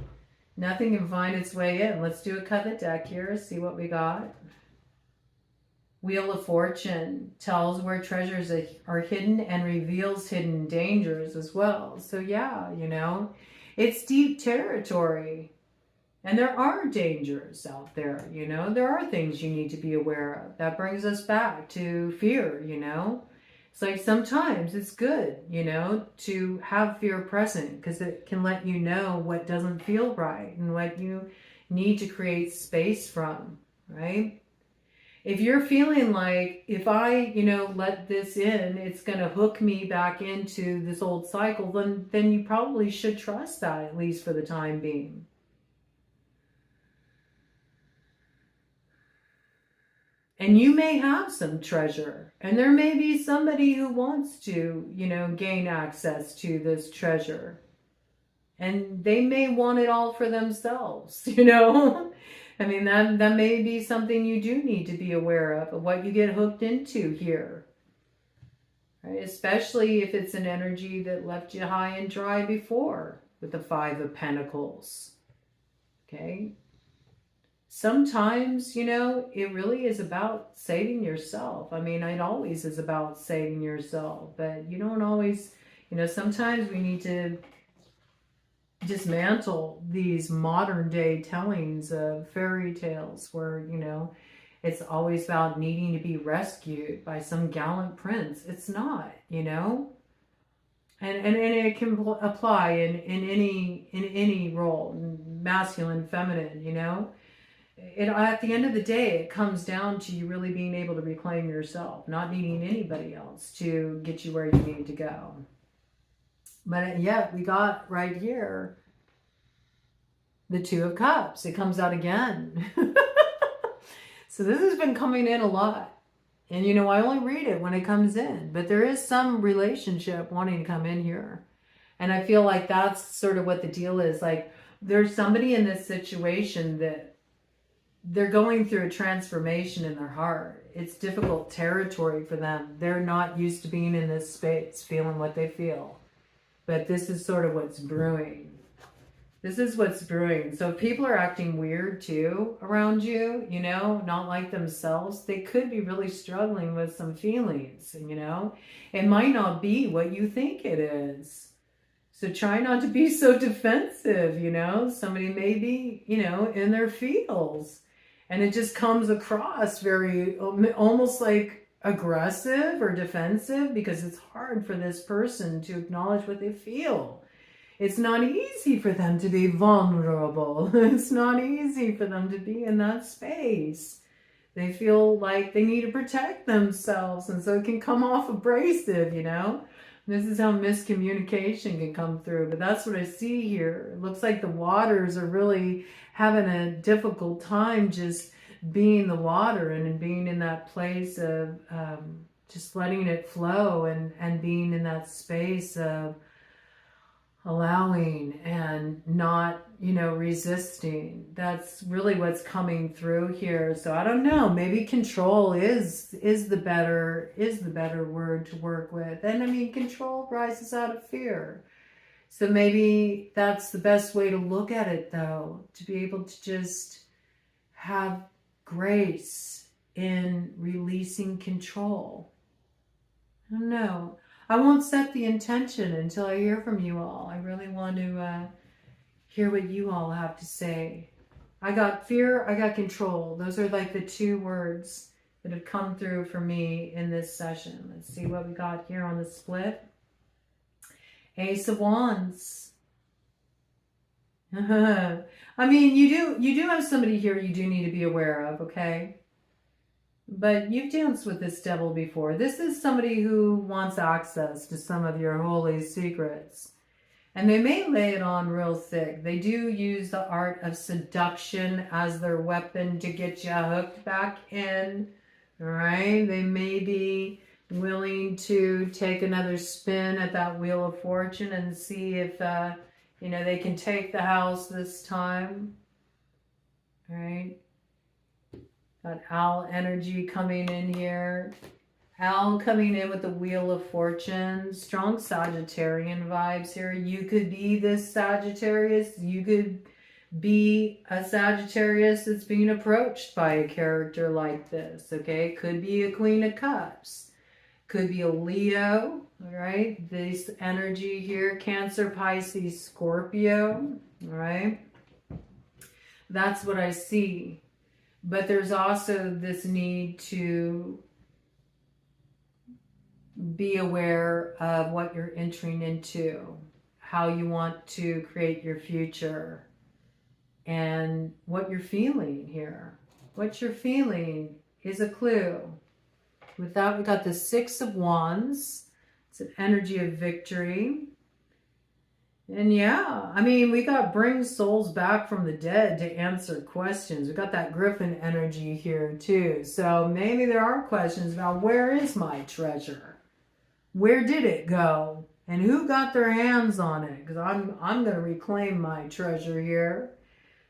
Nothing can find its way in. Let's do a cut the deck here, see what we got. Wheel of Fortune tells where treasures are hidden and reveals hidden dangers as well. So yeah, you know, it's deep territory. And there are dangers out there, you know. There are things you need to be aware of. That brings us back to fear, you know. It's like sometimes it's good, you know, to have fear present because it can let you know what doesn't feel right and what you need to create space from, right? If you're feeling like, if I, you know, let this in, it's going to hook me back into this old cycle, then you probably should trust that, at least for the time being. And you may have some treasure, and there may be somebody who wants to, you know, gain access to this treasure. And they may want it all for themselves, you know. I mean, that may be something you do need to be aware of what you get hooked into here. Right? Especially if it's an energy that left you high and dry before with the Five of Pentacles. Okay. Sometimes, you know, it really is about saving yourself. I mean, it always is about saving yourself, but you don't always, you know, sometimes we need to dismantle these modern day tellings of fairy tales where, you know, it's always about needing to be rescued by some gallant prince. It's not, you know, and it can apply in any role, masculine, feminine, you know. At the end of the day, it comes down to you really being able to reclaim yourself, not needing anybody else to get you where you need to go. But yet we got right here the Two of Cups. It comes out again. So this has been coming in a lot. And you know, I only read it when it comes in. But there is some relationship wanting to come in here. And I feel like that's sort of what the deal is. Like, there's somebody in this situation that they're going through a transformation in their heart. It's difficult territory for them. They're not used to being in this space, feeling what they feel. But this is sort of what's brewing. This is what's brewing. So if people are acting weird too around you, you know, not like themselves, they could be really struggling with some feelings, you know. It might not be what you think it is. So try not to be so defensive, you know. Somebody may be, you know, in their feels. And it just comes across very, almost like aggressive or defensive because it's hard for this person to acknowledge what they feel. It's not easy for them to be vulnerable. It's not easy for them to be in that space. They feel like they need to protect themselves, and so it can come off abrasive, you know. This is how miscommunication can come through. But that's what I see here. It looks like the waters are really having a difficult time just being the water and being in that place of just letting it flow and being in that space of allowing and not, you know, resisting. That's really what's coming through here. So I don't know, maybe control is the better word to work with. And I mean, control rises out of fear. So maybe that's the best way to look at it, though, to be able to just have grace in releasing control. I don't know. I won't set the intention until I hear from you all. I really want to hear what you all have to say. I got fear, I got control. Those are like the two words that have come through for me in this session. Let's see what we got here on the split. Ace of Wands. I mean, you do have somebody here you do need to be aware of, okay? But you've danced with this devil before. This is somebody who wants access to some of your holy secrets. And they may lay it on real thick. They do use the art of seduction as their weapon to get you hooked back in. All right. They may be willing to take another spin at that Wheel of Fortune and see if, you know, they can take the house this time. All right. Got owl energy coming in here. Owl coming in with the Wheel of Fortune. Strong Sagittarian vibes here. You could be this Sagittarius. You could be a Sagittarius that's being approached by a character like this. Okay. Could be a Queen of Cups. Could be a Leo. All right. This energy here. Cancer, Pisces, Scorpio. All right. That's what I see. But there's also this need to be aware of what you're entering into, how you want to create your future, and what you're feeling here. What you're feeling is a clue. With that, we got the Six of Wands. It's an energy of victory. And yeah, I mean, we got bring souls back from the dead to answer questions. We got that Griffin energy here too. So maybe there are questions about where is my treasure? Where did it go? And who got their hands on it? Because I'm going to reclaim my treasure here.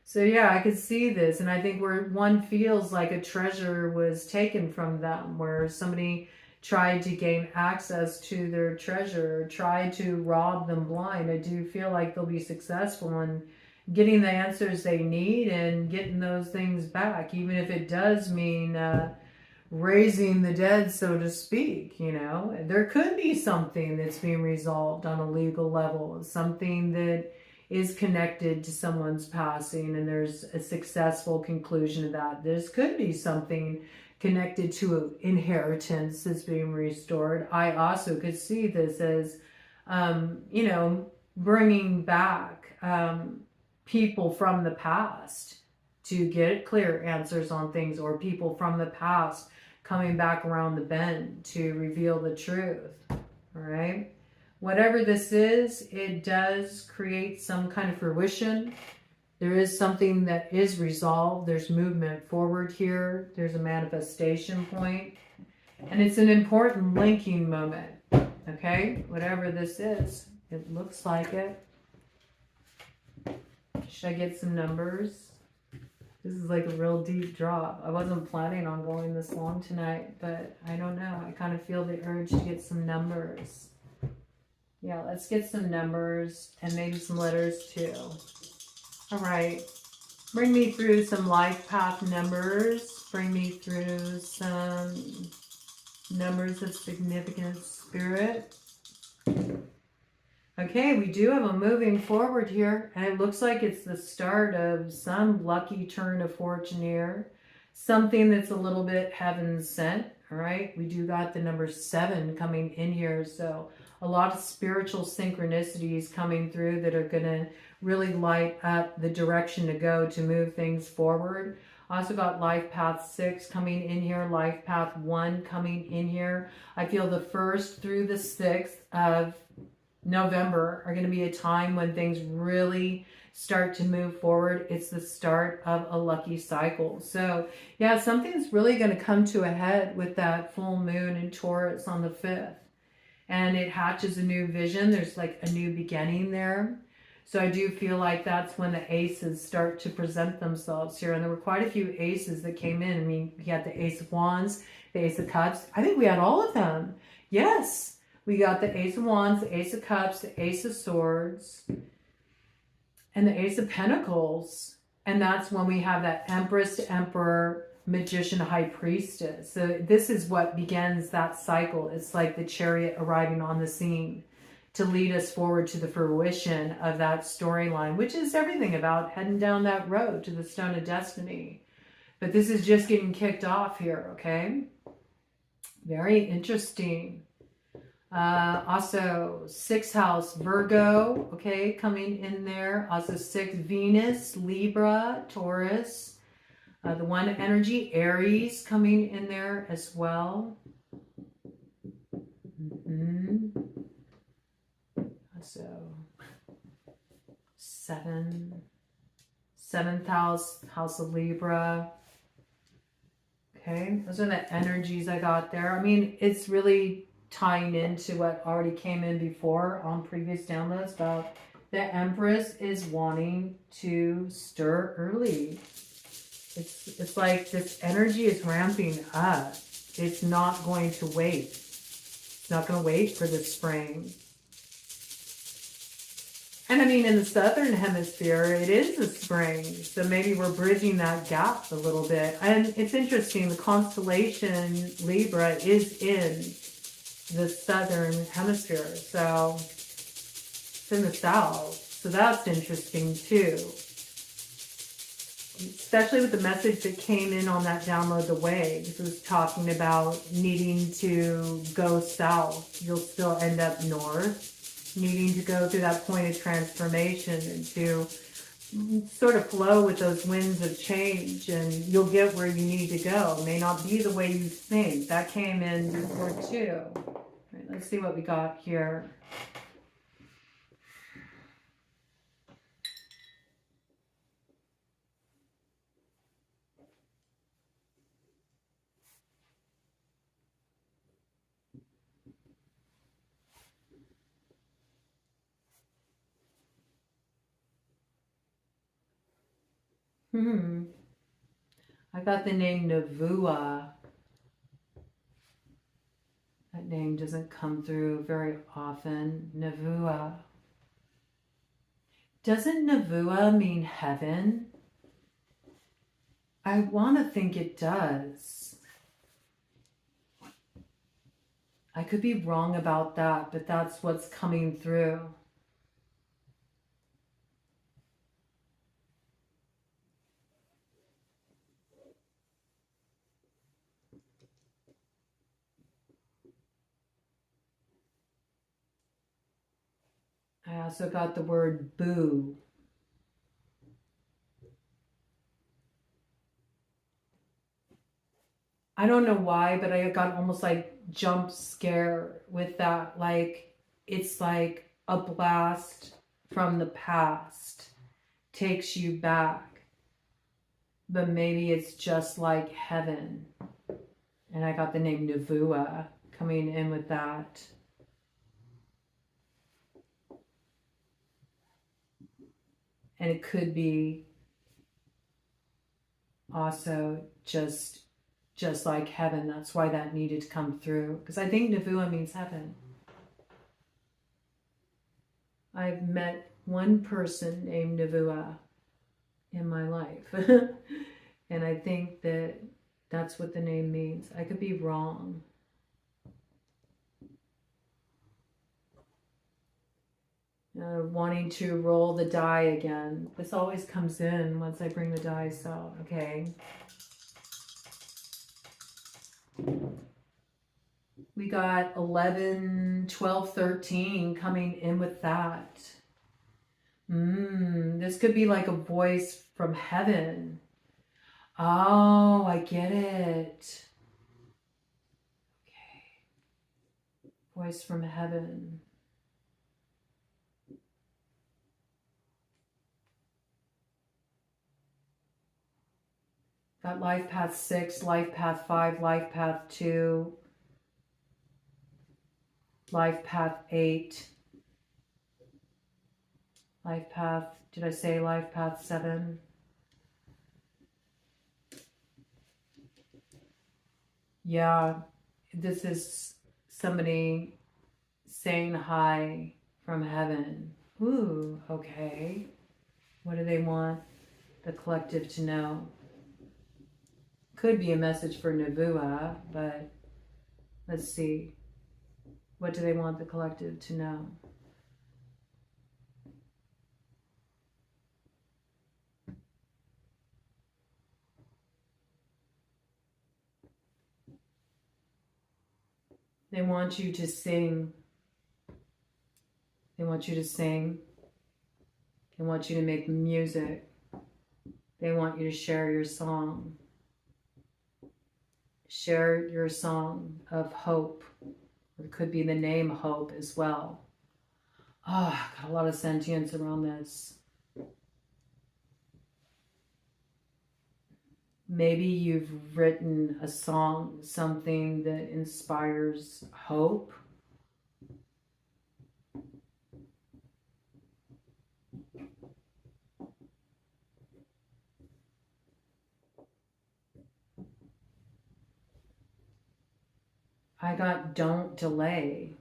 So yeah, I could see this. And I think where one feels like a treasure was taken from them, where somebody tried to gain access to their treasure, tried to rob them blind. I do feel like they'll be successful in getting the answers they need and getting those things back, even if it does mean raising the dead, so to speak. You know, there could be something that's being resolved on a legal level, something that is connected to someone's passing, and there's a successful conclusion of that. This could be something connected to inheritance that's being restored. I also could see this as, you know, bringing back people from the past to get clear answers on things, or people from the past coming back around the bend to reveal the truth. All right. Whatever this is, it does create some kind of fruition. There is something that is resolved. There's movement forward here. There's a manifestation point. And it's an important linking moment. Okay? Whatever this is, it looks like it. Should I get some numbers? This is like a real deep drop. I wasn't planning on going this long tonight, but I don't know. I kind of feel the urge to get some numbers. Yeah, let's get some numbers and maybe some letters too. All right, bring me through some life path numbers. Bring me through some numbers of significance, Spirit. Okay, we do have a moving forward here, and it looks like it's the start of some lucky turn of fortune here. Something that's a little bit heaven sent, all right? We do got the number 7 coming in here, so a lot of spiritual synchronicities coming through that are going to really light up the direction to go to move things forward. Also got life path 6 coming in here, life path 1 coming in here. I feel the 1st through the 6th of November are going to be a time when things really start to move forward. It's the start of a lucky cycle. So yeah, something's really going to come to a head with that full moon in Taurus on the 5th. And it hatches a new vision. There's like a new beginning there. So I do feel like that's when the aces start to present themselves here. And there were quite a few aces that came in. I mean, we had the Ace of Wands, the Ace of Cups. I think we had all of them. Yes. We got the Ace of Wands, the Ace of Cups, the Ace of Swords, and the Ace of Pentacles. And that's when we have that Empress to Emperor, Magician, High Priestess. So this is what begins that cycle. It's like the Chariot arriving on the scene to lead us forward to the fruition of that storyline, which is everything about heading down that road to the Stone of Destiny. But this is just getting kicked off here, okay? Very interesting. Also 6th house Virgo, okay, coming in there. Also 6th Venus, Libra, Taurus. The 1 energy Aries coming in there as well. So Seventh house of Libra. Okay, those are the energies I got there. I mean, it's really tying into what already came in before on previous downloads about the Empress is wanting to stir early. It's like this energy is ramping up. It's not going to wait. It's not going to wait for the spring. And I mean, in the southern hemisphere, it is the spring. So maybe we're bridging that gap a little bit. And it's interesting, the constellation Libra is in the southern hemisphere. So it's in the south. So that's interesting too. Especially with the message that came in on that download the way. This was talking about needing to go south. You'll still end up north. Needing to go through that point of transformation and to sort of flow with those winds of change, and you'll get where you need to go. It may not be the way you think. That came in before too. All right, let's see what we got here. I got the name Navua. That name doesn't come through very often. Navua. Doesn't Navua mean heaven? I want to think it does. I could be wrong about that, but that's what's coming through. I also got the word boo. I don't know why, but I got almost like jump scare with that. Like, it's like a blast from the past takes you back. But maybe it's just like heaven. And I got the name Navua coming in with that. And it could be also just like heaven. That's why that needed to come through. Because I think Navua means heaven. I've met one person named Navua in my life. And I think that that's what the name means. I could be wrong. Wanting to roll the die again. This always comes in once I bring the dice out. Okay. We got 11, 12, 13 coming in with that. This could be like a voice from heaven. Oh, I get it. Okay. Voice from heaven. Got life path 6, life path 5, life path 2, life path 8, life path, did I say life path 7? Yeah, this is somebody saying hi from heaven. Ooh, okay. What do they want the collective to know? Could be a message for Navua, but let's see. What do they want the collective to know? They want you to sing. They want you to sing. They want you to make music. They want you to share your song. Share your song of hope. It could be the name Hope as well. Oh, got a lot of sentience around this. Maybe you've written a song, something that inspires hope. I got don't delay.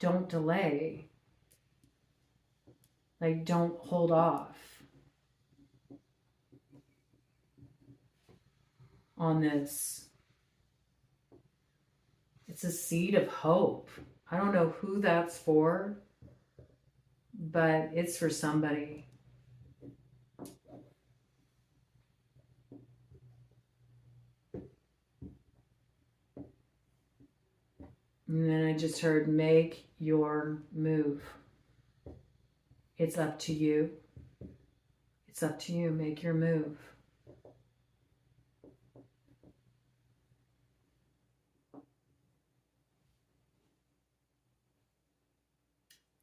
Don't delay. Like, don't hold off on this. It's a seed of hope. I don't know who that's for, but it's for somebody. And then I just heard, make your move. It's up to you. It's up to you. Make your move.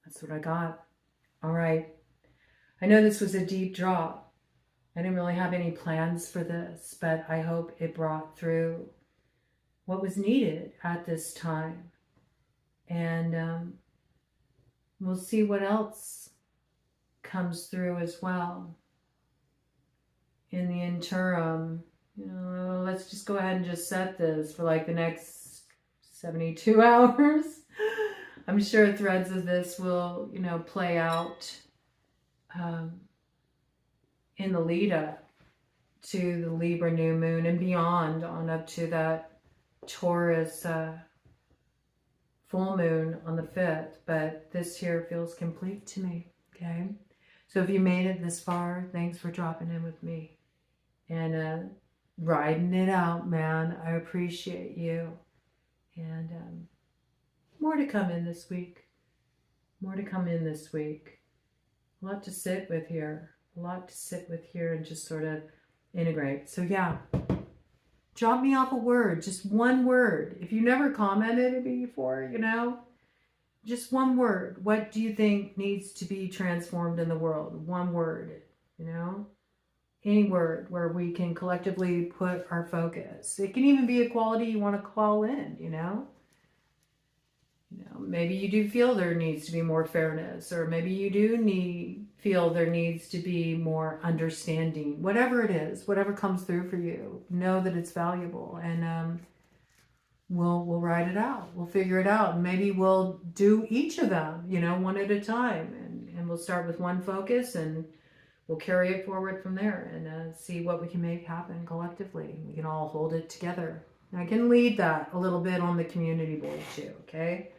That's what I got. All right. I know this was a deep drop. I didn't really have any plans for this, but I hope it brought through what was needed at this time. And we'll see what else comes through as well. In the interim, let's just go ahead and just set this for like the next 72 hours. I'm sure threads of this will, play out in the lead up to the Libra new moon and beyond, on up to that Taurus full moon on the 5th. But this here feels complete to me, okay? So if you made it this far, thanks for dropping in with me and riding it out, man. I appreciate you. And more to come in this week. More to come in this week. A lot to sit with here. A lot to sit with here and just sort of integrate. So yeah, drop me off a word, just one word. If you never commented before, just one word. What do you think needs to be transformed in the world? One word, any word where we can collectively put our focus. It can even be a quality you want to call in, maybe you do feel there needs to be more fairness, or maybe you do feel there needs to be more understanding. Whatever it is, whatever comes through for you, know that it's valuable, and we'll write it out. We'll figure it out, and maybe we'll do each of them, one at a time, and we'll start with one focus, and we'll carry it forward from there, and see what we can make happen collectively. We can all hold it together. I can lead that a little bit on the community board too, okay?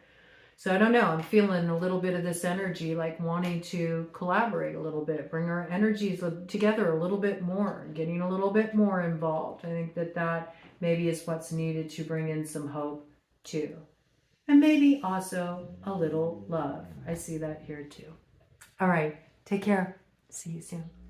So I don't know, I'm feeling a little bit of this energy, like wanting to collaborate a little bit, bring our energies together a little bit more, getting a little bit more involved. I think that maybe is what's needed to bring in some hope too. And maybe also a little love. I see that here too. All right, take care. See you soon.